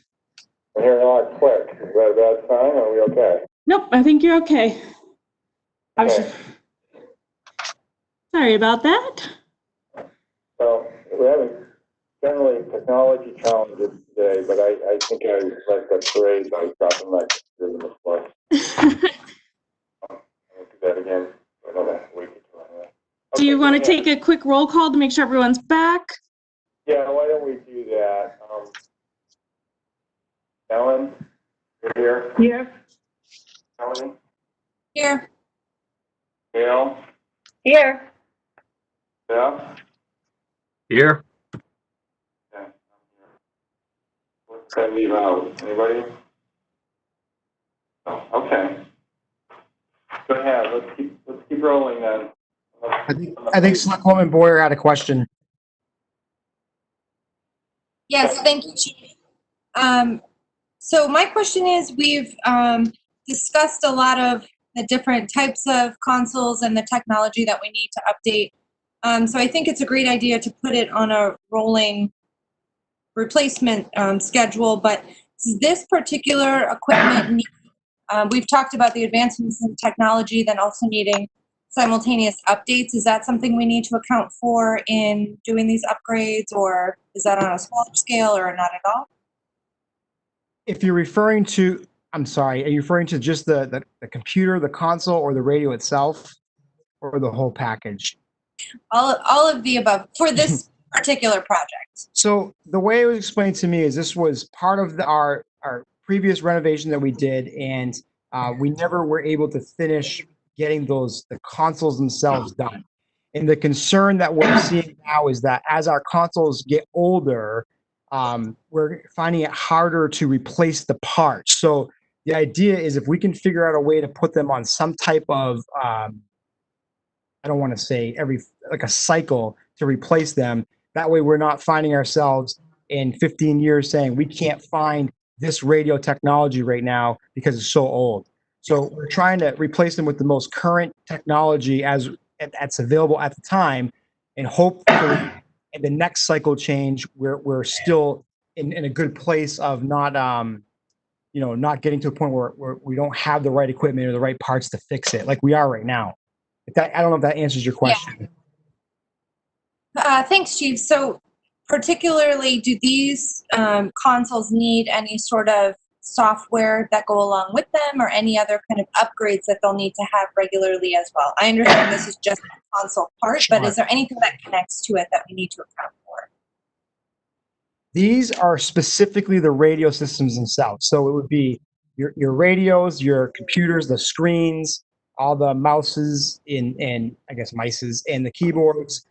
I'm hearing a lot of clicks. Is that a bad sign, or are we okay?
Nope, I think you're okay.
Okay.
Sorry about that.
So we're having generally technology challenges today, but I think I let that parade by dropping my computer in the floor. I'll do that again for another week or two anyway.
Do you
Okay,
want to
go ahead.
take a quick roll call to make sure everyone's back?
Yeah, why don't we do that? Ellen, you're here?
Yes,
Melanie?
Here.
Gail?
Here.
Beth?
Here.
Okay, I'm here. What's that leave out? Anybody? No, okay. Go ahead, let's keep rolling then.
I think Selectwoman Boyer had a question.
Yes, thank you, Chief. So my question is, we've discussed a lot of the different types of consoles and the technology that we need to update. So I think it's a great idea to put it on a rolling replacement schedule, but does this particular equipment need, we've talked about the advancements in technology, then also needing simultaneous updates. Is that something we need to account for in doing these upgrades, or is that on a smaller scale or not at all?
If you're referring to, I'm sorry, are you referring to just the computer, the console, or the radio itself, or the whole package?
All of the above for this particular project.
So the way it was explained to me is this was part of our previous renovation that we did, and we never were able to finish getting the consoles themselves done. And the concern that we're seeing now is that as our consoles get older, we're finding it harder to replace the parts. So the idea is if we can figure out a way to put them on some type of, I don't want to say like a cycle to replace them. That way we're not finding ourselves in 15 years saying we can't find this radio technology right now because it's so old. So we're trying to replace them with the most current technology that's available at the time, and hopefully in the next cycle change, we're still in a good place of not not getting to a point where we don't have the right equipment or the right parts to fix it like we are right now. I don't know if that answers your question.
Thanks, Chief. So particularly, do these consoles need any sort of software that go along with them, or any other kind of upgrades that they'll need to have regularly as well? I understand this is just a console part, but is there anything that connects to it that we need to account for?
These are specifically the radio systems themselves. So it would be your radios, your computers, the screens, all the mouses and I guess mices and the keyboards.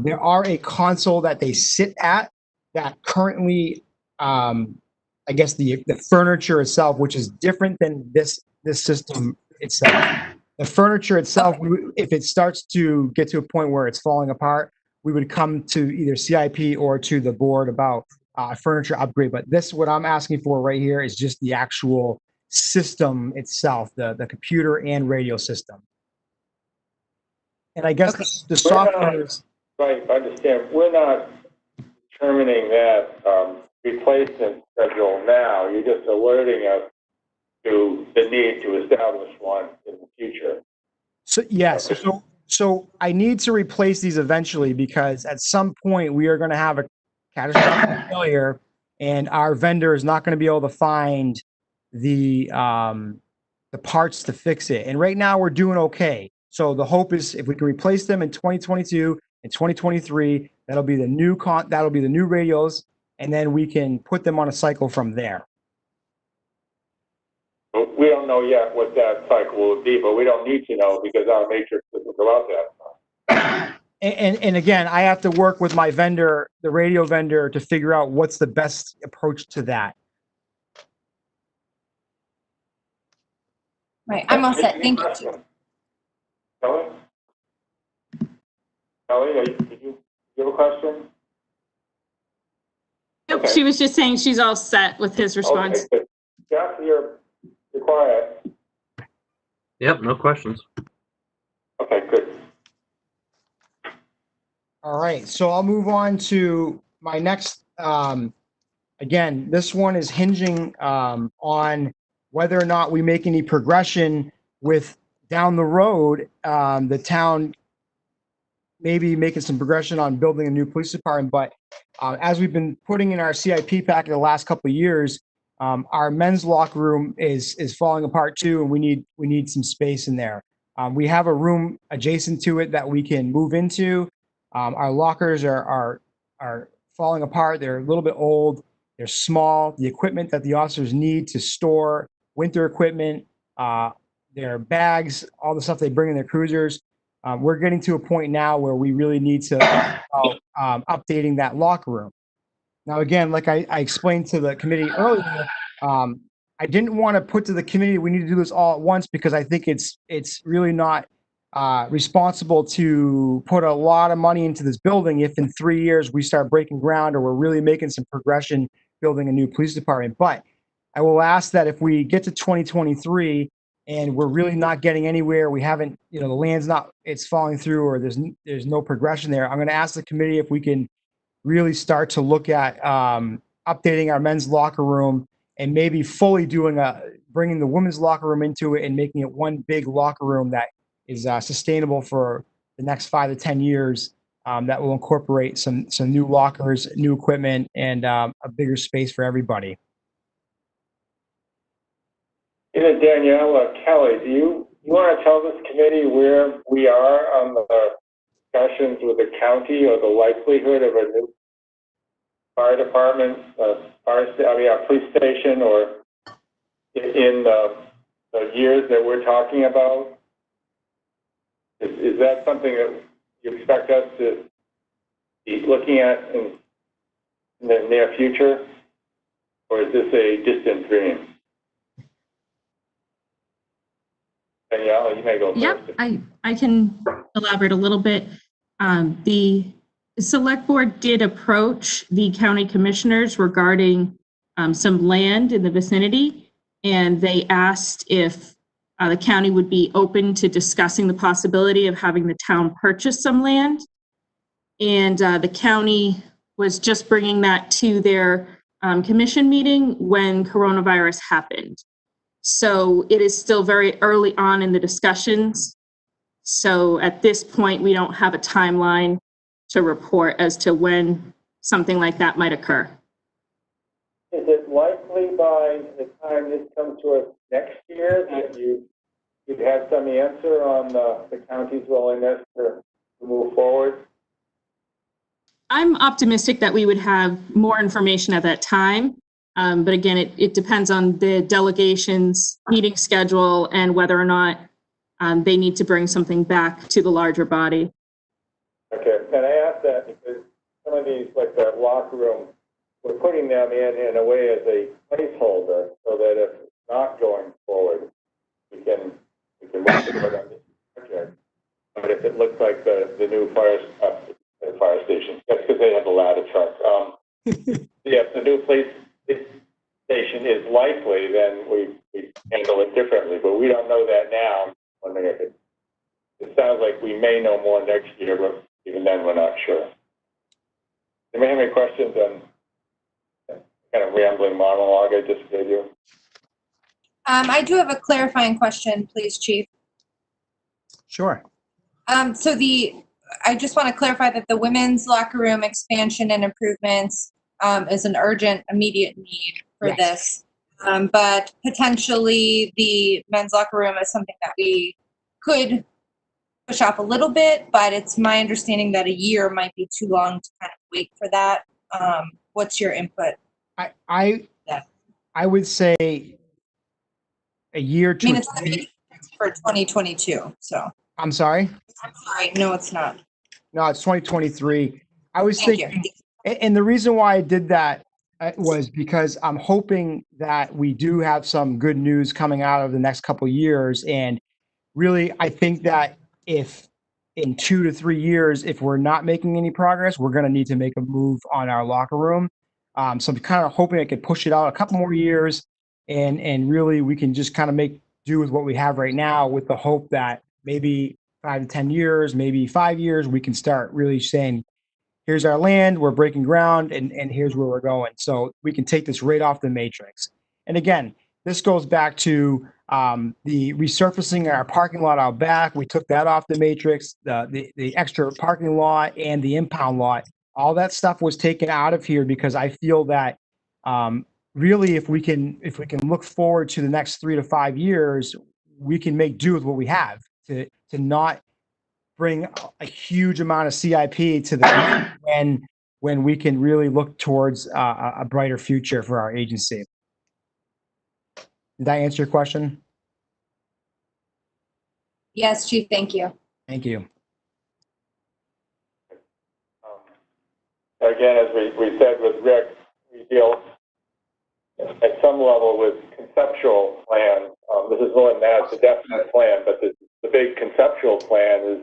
There are a console that they sit at that currently, I guess the furniture itself, which is different than this system itself. The furniture itself, if it starts to get to a point where it's falling apart, we would come to either CIP or to the board about a furniture upgrade. But this, what I'm asking for right here, is just the actual system itself, the computer and radio system. And I guess the software is...
Right, I understand. We're not determining that replacement schedule now. You're just alerting us to the need to establish one in the future.
So yes, so I need to replace these eventually because at some point we are going to have a catastrophic failure, and our vendor is not going to be able to find the parts to fix it. And right now we're doing okay. So the hope is if we can replace them in 2022 and 2023, that'll be the new radios, and then we can put them on a cycle from there.
We don't know yet what that cycle will be, but we don't need to know because our matrix doesn't go out that far.
And again, I have to work with my vendor, the radio vendor, to figure out what's the best approach to that.
Right, I'm all set. Thank you.
Kelly? Kelly, did you have a question?
Nope,
Okay.
she was just saying she's all set with his response.
Okay, Jeff, you're quiet.
Yep, no questions.
Okay, good.
All right, so I'll move on to my next, again, this one is hinging on whether or not we make any progression with down the road, the town maybe making some progression on building a new police department. But as we've been putting in our CIP packet the last couple of years, our men's locker room is falling apart too, and we need some space in there. We have a room adjacent to it that we can move into. Our lockers are falling apart. They're a little bit old. They're small. The equipment that the officers need to store winter equipment, their bags, all the stuff they bring in their cruisers. We're getting to a point now where we really need to updating that locker room. Now, again, like I explained to the committee earlier, I didn't want to put to the committee, we need to do this all at once because I think it's really not responsible to put a lot of money into this building if in 3 years we start breaking ground or we're really making some progression building a new police department. But I will ask that if we get to 2023 and we're really not getting anywhere, we haven't, the land's not, it's falling through or there's no progression there, I'm going to ask the committee if we can really start to look at updating our men's locker room and maybe fully bringing the women's locker room into it and making it one big locker room that is sustainable for the next 5 to 10 years. That will incorporate some new lockers, new equipment, and a bigger space for everybody.
Danielle, Kelly, do you want to tell this committee where we are on the discussions with the county or the likelihood of a new fire department, police station, or in the years that we're talking about? Is that something that you expect us to be looking at in the near future, or is this a distant dream? Danielle, you may go first.
Yep, I can elaborate a little bit. The select board did approach the county commissioners regarding some land in the vicinity, and they asked if the county would be open to discussing the possibility of having the town purchase some land. And the county was just bringing that to their commission meeting when coronavirus happened. So it is still very early on in the discussions. So at this point, we don't have a timeline to report as to when something like that might occur.
Is it likely by the time this comes to us next year that you'd have some answer on the county's willingness to move forward?
I'm optimistic that we would have more information at that time. But again, it depends on the delegation's meeting schedule and whether or not they need to bring something back to the larger body.
Okay, and I ask that because some of these, like the locker room, we're putting them in a way as a placeholder so that if it's not going forward, we can work it on this project. But if it looks like the new fire station, that's because they have the ladder truck. Yeah, if the new police station is likely, then we handle it differently. But we don't know that now. I'm wondering if it sounds like we may know more next year, but even then we're not sure. Do you have any questions on kind of rambling monologue I just gave you?
I do have a clarifying question, please, Chief.
Sure.
So I just want to clarify that the women's locker room expansion and improvements is an urgent, immediate need for this. But potentially the men's locker room is something that we could push off a little bit, but it's my understanding that a year might be too long to kind of wait for that. What's your input?
I would say a year to.
I mean, it's going to be for 2022, so.
I'm sorry?
I'm sorry, no, it's not.
No, it's 2023. I was thinking, and the reason why I did that was because I'm hoping that we do have some good news coming out of the next couple of years. And really, I think that if in 2 to 3 years, if we're not making any progress, we're going to need to make a move on our locker room. So I'm kind of hoping I could push it out a couple more years and really we can just kind of make do with what we have right now, with the hope that maybe 5 to 10 years, maybe 5 years, we can start really saying, here's our land, we're breaking ground, and here's where we're going. So we can take this right off the matrix. And again, this goes back to the resurfacing our parking lot out back. We took that off the matrix, the extra parking lot and the impound lot. All that stuff was taken out of here because I feel that really, if we can look forward to the next 3 to 5 years, we can make do with what we have to not bring a huge amount of CIP to the when we can really look towards a brighter future for our agency. Did I answer your question?
Yes, Chief, thank you.
Thank you.
Again, as we said with Rick, we deal at some level with conceptual plans. This is more than that, it's a definite plan, but the big conceptual plan is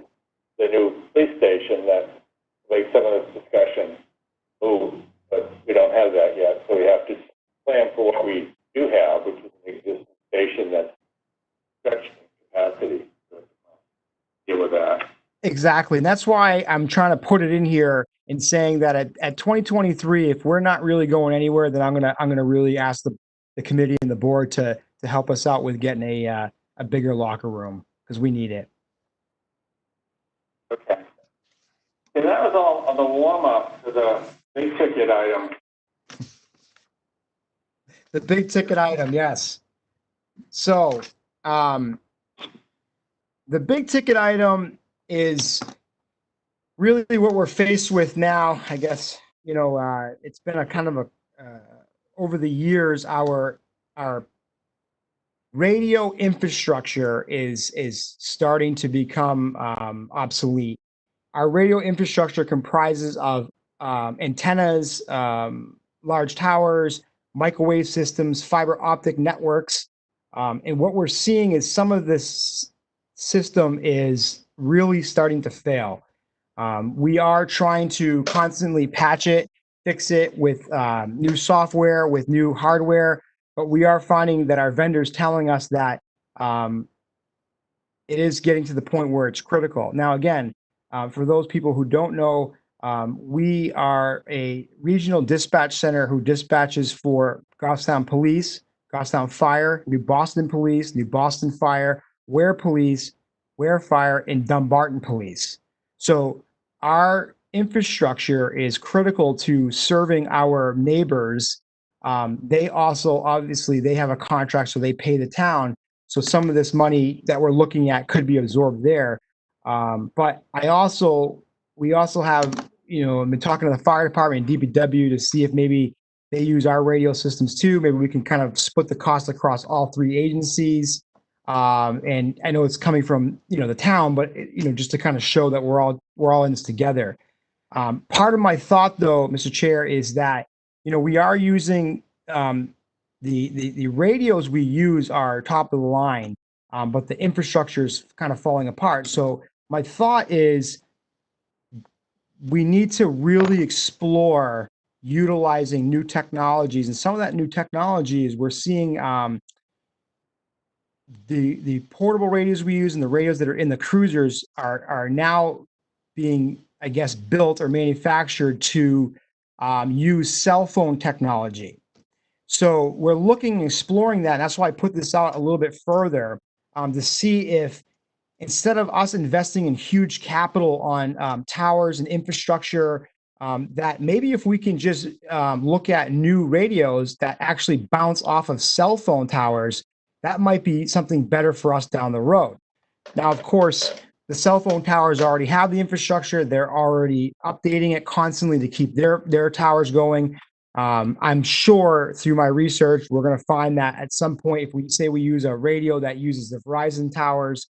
the new police station that makes some of this discussion move, but we don't have that yet. So we have to plan for what we do have, which is an existing station that's stretched capacity to deal with that.
Exactly. And that's why I'm trying to put it in here and saying that at 2023, if we're not really going anywhere, then I'm gonna really ask the committee and the board to help us out with getting a bigger locker room because we need it.
Okay. And that was all on the warm-up to the big ticket item.
The big ticket item, yes. So the big ticket item is really what we're faced with now. I guess, it's been a kind of over the years, our radio infrastructure is starting to become obsolete. Our radio infrastructure comprises of antennas, large towers, microwave systems, fiber optic networks. And what we're seeing is some of this system is really starting to fail. We are trying to constantly patch it, fix it with new software, with new hardware, but we are finding that our vendors telling us that it is getting to the point where it's critical. Now, again, for those people who don't know, we are a regional dispatch center who dispatches for Goffstown Police, Goffstown Fire, New Boston Police, New Boston Fire, Ware Police, Ware Fire, and Dumbarton Police. So our infrastructure is critical to serving our neighbors. They also, obviously, they have a contract, so they pay the town. So some of this money that we're looking at could be absorbed there. But we also have, I've been talking to the fire department and DPW to see if maybe they use our radio systems too. Maybe we can kind of split the cost across all three agencies. And I know it's coming from, the town, but just to kind of show that we're all in this together. Part of my thought though, Mr. Chair, is that, we are using, the radios we use are top of the line, but the infrastructure is kind of falling apart. So my thought is we need to really explore utilizing new technologies, and some of that new technology is we're seeing the portable radios we use and the radios that are in the cruisers are now being, I guess, built or manufactured to use cell phone technology. So we're looking and exploring that. And that's why I put this out a little bit further to see if, instead of us investing in huge capital on towers and infrastructure, that maybe if we can just look at new radios that actually bounce off of cell phone towers, that might be something better for us down the road. Now, of course, the cell phone towers already have the infrastructure. They're already updating it constantly to keep their towers going. I'm sure through my research, we're going to find that at some point, if we say we use a radio that uses the Verizon towers,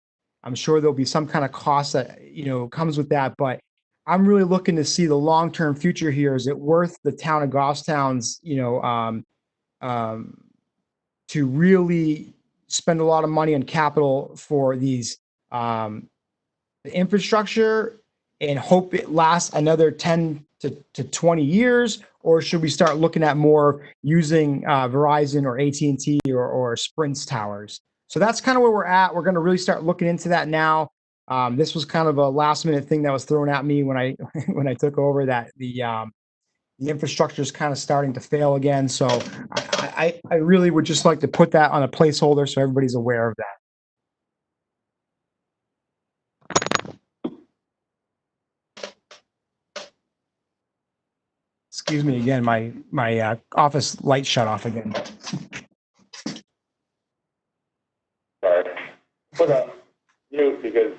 I'm sure there'll be some kind of cost that, comes with that. But I'm really looking to see the long-term future here. Is it worth the town of Goffstown's, to really spend a lot of money on capital for these the infrastructure and hope it lasts another 10 to 20 years? Or should we start looking at more using Verizon or AT&T or Sprint's towers? So that's kind of where we're at. We're going to really start looking into that now. This was kind of a last minute thing that was thrown at me when I when I took over, that the infrastructure is kind of starting to fail again. So I really would just like to put that on a placeholder so everybody's aware of that. Excuse me again, my office light shut off again.
Sorry. Put on mute because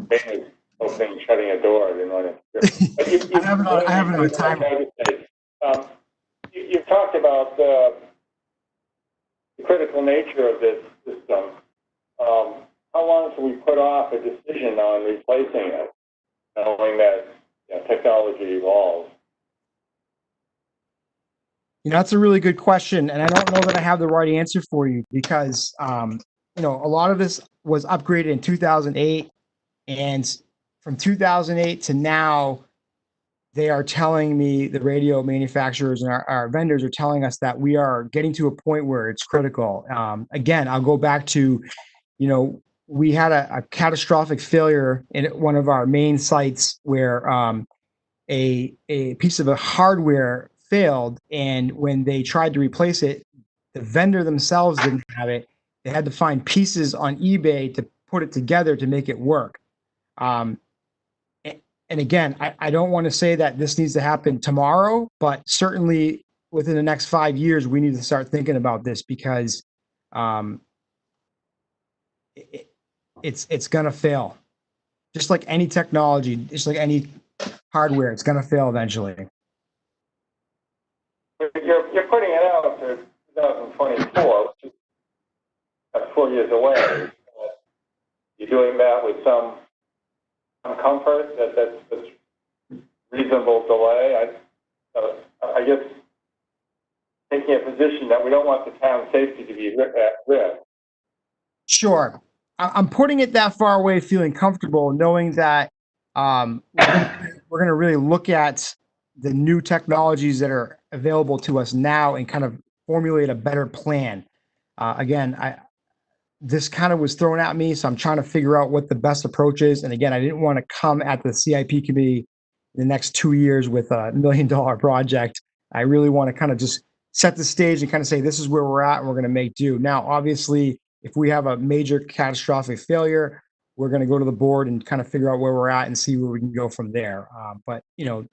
Dana's opening, shutting a door. I didn't want to. But
I have it on a timer.
You've talked about the critical nature of this system. How long can we put off a decision on replacing it, knowing that technology evolves?
That's a really good question, and I don't know that I have the right answer for you because a lot of this was upgraded in 2008, and from 2008 to now, they are telling me, the radio manufacturers and our vendors are telling us that we are getting to a point where it's critical. Again, I'll go back to, we had a catastrophic failure in one of our main sites where a piece of hardware failed, and when they tried to replace it, the vendor themselves didn't have it. They had to find pieces on eBay to put it together to make it work. And again, I don't want to say that this needs to happen tomorrow, but certainly within the next 5 years, we need to start thinking about this because it's going to fail. Just like any technology, just like any hardware, it's going to fail eventually.
You're putting it out to 2024, which is 4 years away. You're doing that with some comfort that that's reasonable delay. I guess taking a position that we don't want the town safety to be at risk.
Sure. I'm putting it that far away, feeling comfortable, knowing that we're going to really look at the new technologies that are available to us now and kind of formulate a better plan. Again, this kind of was thrown at me, so I'm trying to figure out what the best approach is. And again, I didn't want to come at the CIP committee in the next 2 years with $1 million project. I really want to kind of just set the stage and kind of say, this is where we're at and we're going to make do. Now, obviously, if we have a major catastrophic failure, we're going to go to the board and kind of figure out where we're at and see where we can go from there. But the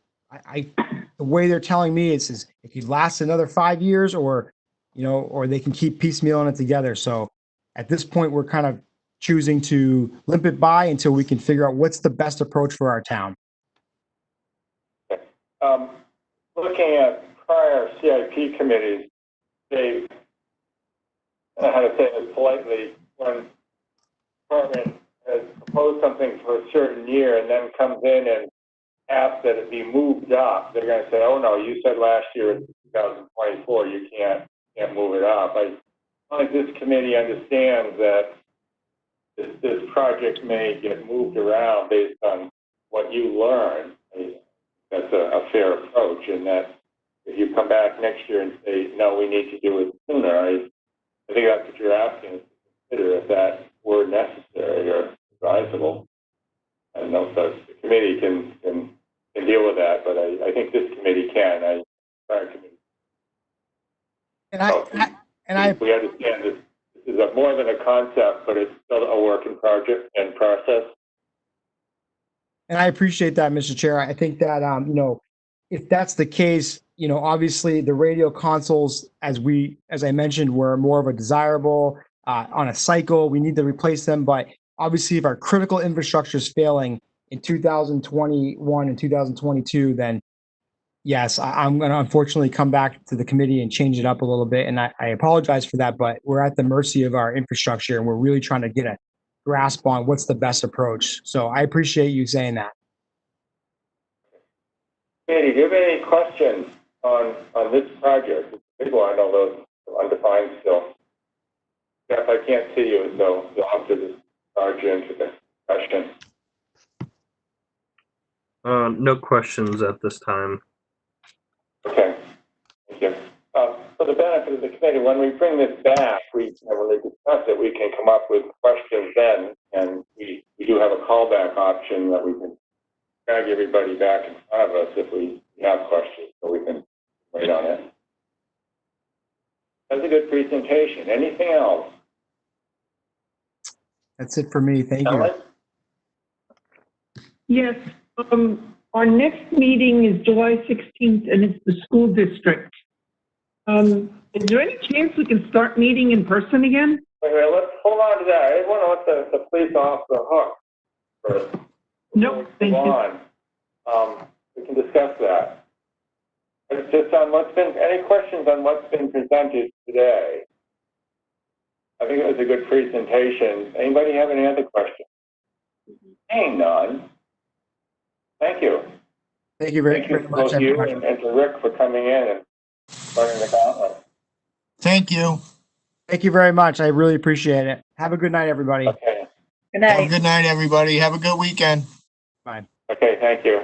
way they're telling me is it could last another 5 years, or they can keep piecemealing it together. So at this point, we're kind of choosing to limp it by until we can figure out what's the best approach for our town.
Looking at prior CIP committees, they, I don't know how to say this politely, when department has proposed something for a certain year and then comes in and asks that it be moved up, they're going to say, oh no, you said last year it's 2024, you can't move it up. I think this committee understands that this project may get moved around based on what you learn. That's a fair approach, and that if you come back next year and say, no, we need to do it sooner, I think that's what you're asking, is to consider if that were necessary or advisable. I don't know if the committee can deal with that, but I think this committee can. Our committee. We understand this is more than a concept, but it's still a work in project and process.
And I appreciate that, Mr. Chair. I think that, if that's the case, obviously the radio consoles, as I mentioned, were more of a desirable on a cycle. We need to replace them. But obviously, if our critical infrastructure is failing in 2021 and 2022, then yes, I'm going to unfortunately come back to the committee and change it up a little bit. And I apologize for that, but we're at the mercy of our infrastructure, and we're really trying to get a grasp on what's the best approach. So I appreciate you saying that.
Katie, do you have any questions on this project? It's a big one, although it's undefined still. Jeff, I can't see you, so you'll have to charge you into the question.
No questions at this time.
Okay, thank you. For the benefit of the committee, committee, when we bring this back, when we discuss it, we can come up with questions then, and we do have a callback option that we can drag everybody back in front of us if we have questions, so we can wait on it. That's a good presentation. Anything else?
That's it for me. Thank you.
Ellen?
Yes, our next meeting is July 16th, and it's the school district. Is there any chance we can start meeting in person again?
Wait, let's hold on to that. I didn't want to let the police off the hook first.
No, thank you.
We can discuss that. It's just on any questions on what's been presented today? I think it was a good presentation. Anybody have any other questions? Ain't none. Thank you.
Thank you very,
Thank you
very
to
much.
both you
everybody.
and to Rick for coming in and running the gauntlet.
Thank you.
Thank you very much. I really appreciate it. Have a good night, everybody.
Okay.
Good
Have a
night.
good night, everybody. Have a good weekend.
Bye.
Okay, thank you.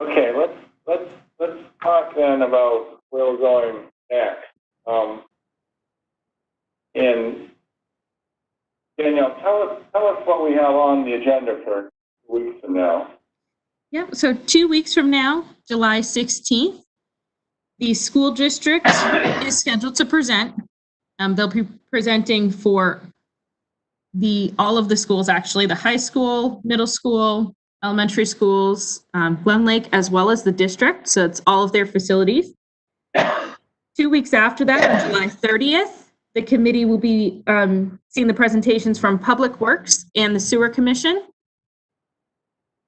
Okay, let's talk then about where we're going next. And Danielle, tell us what we have on the agenda for 2 weeks from now.
Yep, so 2 weeks from now, July 16th, the school district is scheduled to present. They'll be presenting for all of the schools, actually, the high school, middle school, elementary schools, Glen Lake, as well as the district. So it's all of their facilities. 2 weeks after that, on July 30th, the committee will be seeing the presentations from Public Works and the Sewer Commission.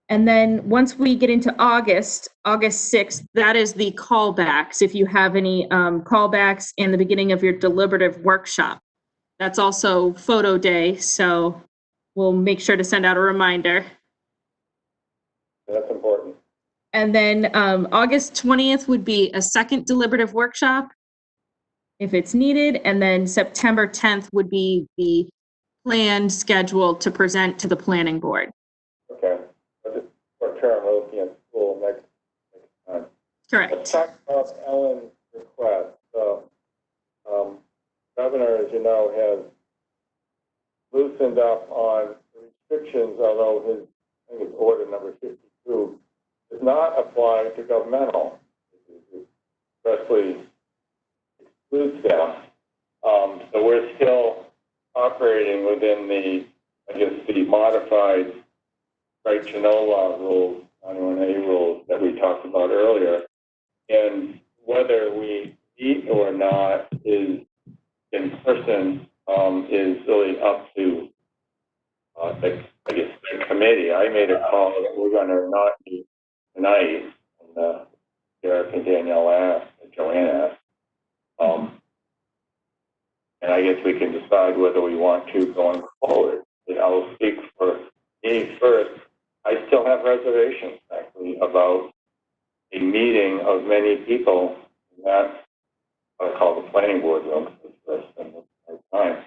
And then once we get into August 6th, that is the callbacks. If you have any callbacks in the beginning of your deliberative workshop. That's also photo day, so we'll make sure to send out a reminder.
That's important.
And then August 20th would be a second deliberative workshop if it's needed. And then September 10th would be the planned schedule to present to the planning board.
Okay. Just for term, we're looking at school next time.
Correct.
Let's talk about Ellen's request. So, Governor, as you know, has loosened up on restrictions, although his, I think it's order number 52, does not apply to governmental. It expressly excludes them. So we're still operating within the modified right to know law rules, 91A rules that we talked about earlier. And whether we meet or not is in person is really up to the committee. I made a call that we're going to not meet tonight, and Derek and Danielle asked, and Joanne asked. And I guess we can decide whether we want to going forward. And I'll speak for me first. I still have reservations, actually, about a meeting of many people. And that's what I call the planning board room first and the time.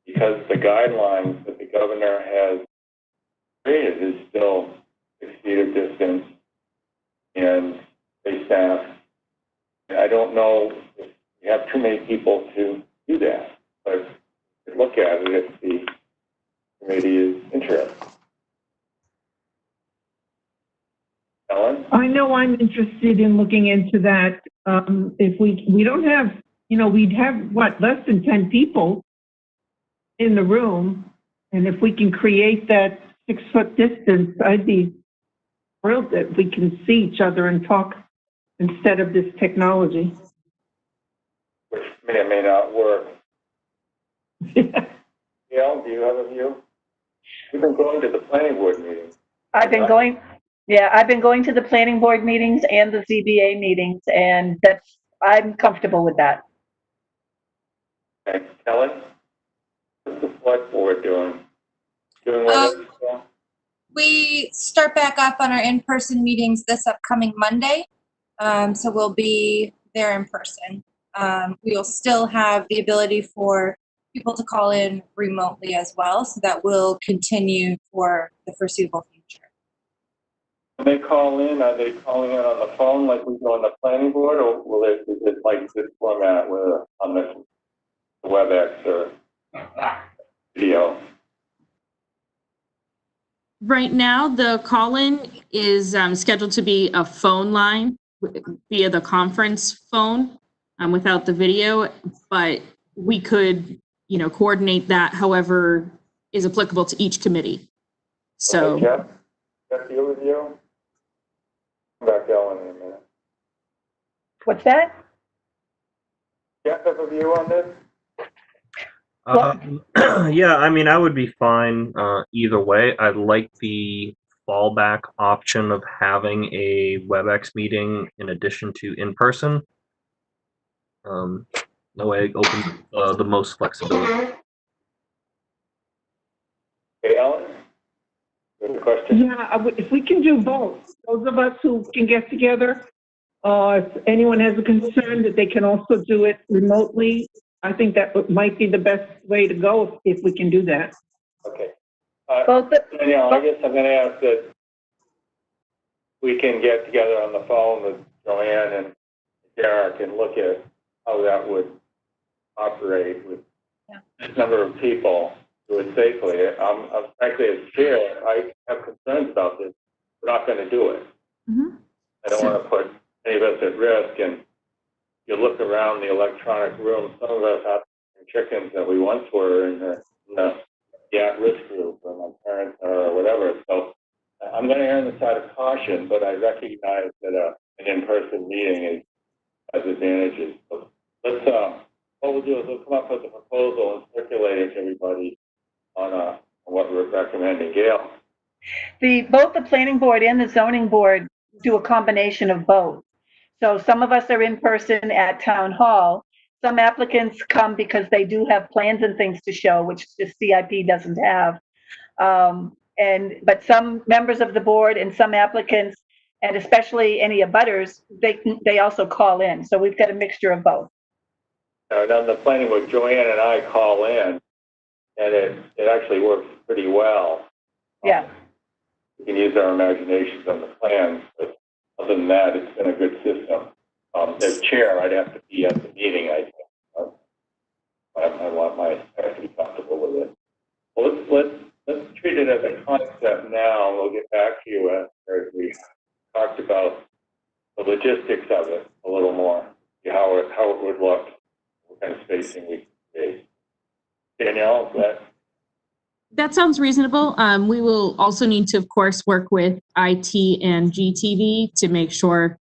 Because the guidelines that the governor has created is still 6 feet of distance and space staff. I don't know if you have too many people to do that, but to look at it if the committee is interested. Ellen?
I know I'm interested in looking into that. If we don't have, we'd have, less than 10 people in the room. And if we can create that 6 foot distance, I'd be thrilled that we can see each other and talk instead of this technology.
Which may or may not work. Gail, do you have a view? You've been going to the planning board meetings.
I've been going to the planning board meetings and the ZBA meetings, and I'm comfortable with that.
Okay, Ellen? What's the select board doing? Doing what?
We start back up on our in-person meetings this upcoming Monday, so we'll be there in person. We will still have the ability for people to call in remotely as well, so that will continue for the foreseeable future.
When they call in, are they calling in on the phone like we do on the planning board, or is it like this format where on the WebEx or video?
Right now, the call-in is scheduled to be a phone line via the conference phone without the video, but we could, coordinate that however is applicable to each committee. So,
Okay, Jeff, you review? Come back, Ellen, in a minute.
What's that?
Jeff, have a view on this?
Yeah, I mean, I would be fine either way. I'd like the fallback option of having a WebEx meeting in addition to in-person. That way it opens the most flexibility.
Okay, Ellen? You have a question?
Yeah, if we can do both, those of us who can get together, if anyone has a concern that they can also do it remotely, I think that might be the best way to go if we can do that.
Okay.
Both
I guess I'm going to ask that we can get together on the phone with Joanne and Derek and look at how that would operate with this number of people, do it safely. I'm frankly, as chair, I have concerns about this. We're not going to do it.
Mhm.
I don't want to put any of us at risk. And you look around the electronic room, some of us have chickens that we once were in the at-risk group, or my parents or whatever. So I'm going to err on the side of caution, but I recognize that an in-person meeting has advantages. So let's, what we'll do is we'll come up with a proposal and circulate it to everybody on what we're recommending. Gail?
Both the planning board and the zoning board do a combination of both. So some of us are in person at town hall. Some applicants come because they do have plans and things to show, which the CIP doesn't have. But some members of the board and some applicants, and especially any abutters, they also call in. So we've got a mixture of both.
On the planning board, Joanne and I call in, and it actually works pretty well.
Yeah.
We can use our imaginations on the plans, but other than that, it's been a good system. As chair, I'd have to be at the meeting, I think. I want my staff to be comfortable with it. Well, let's treat it as a concept now, and we'll get back to you after we talked about the logistics of it a little more, how it would look, what kind of spacing we can create. Danielle, is that?
That sounds reasonable. We will also need to, of course, work with IT and GTV to make sure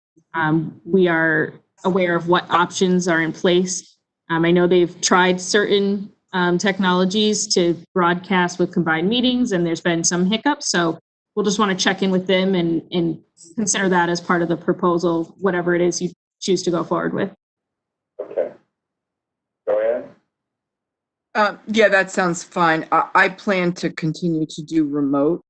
we are aware of what options are in place. I know they've tried certain technologies to broadcast with combined meetings, and there's been some hiccups. So we'll just want to check in with them and consider that as part of the proposal, whatever it is you choose to go forward with.
Okay. Joanne?
Yeah, that sounds fine. I plan to continue to do remote.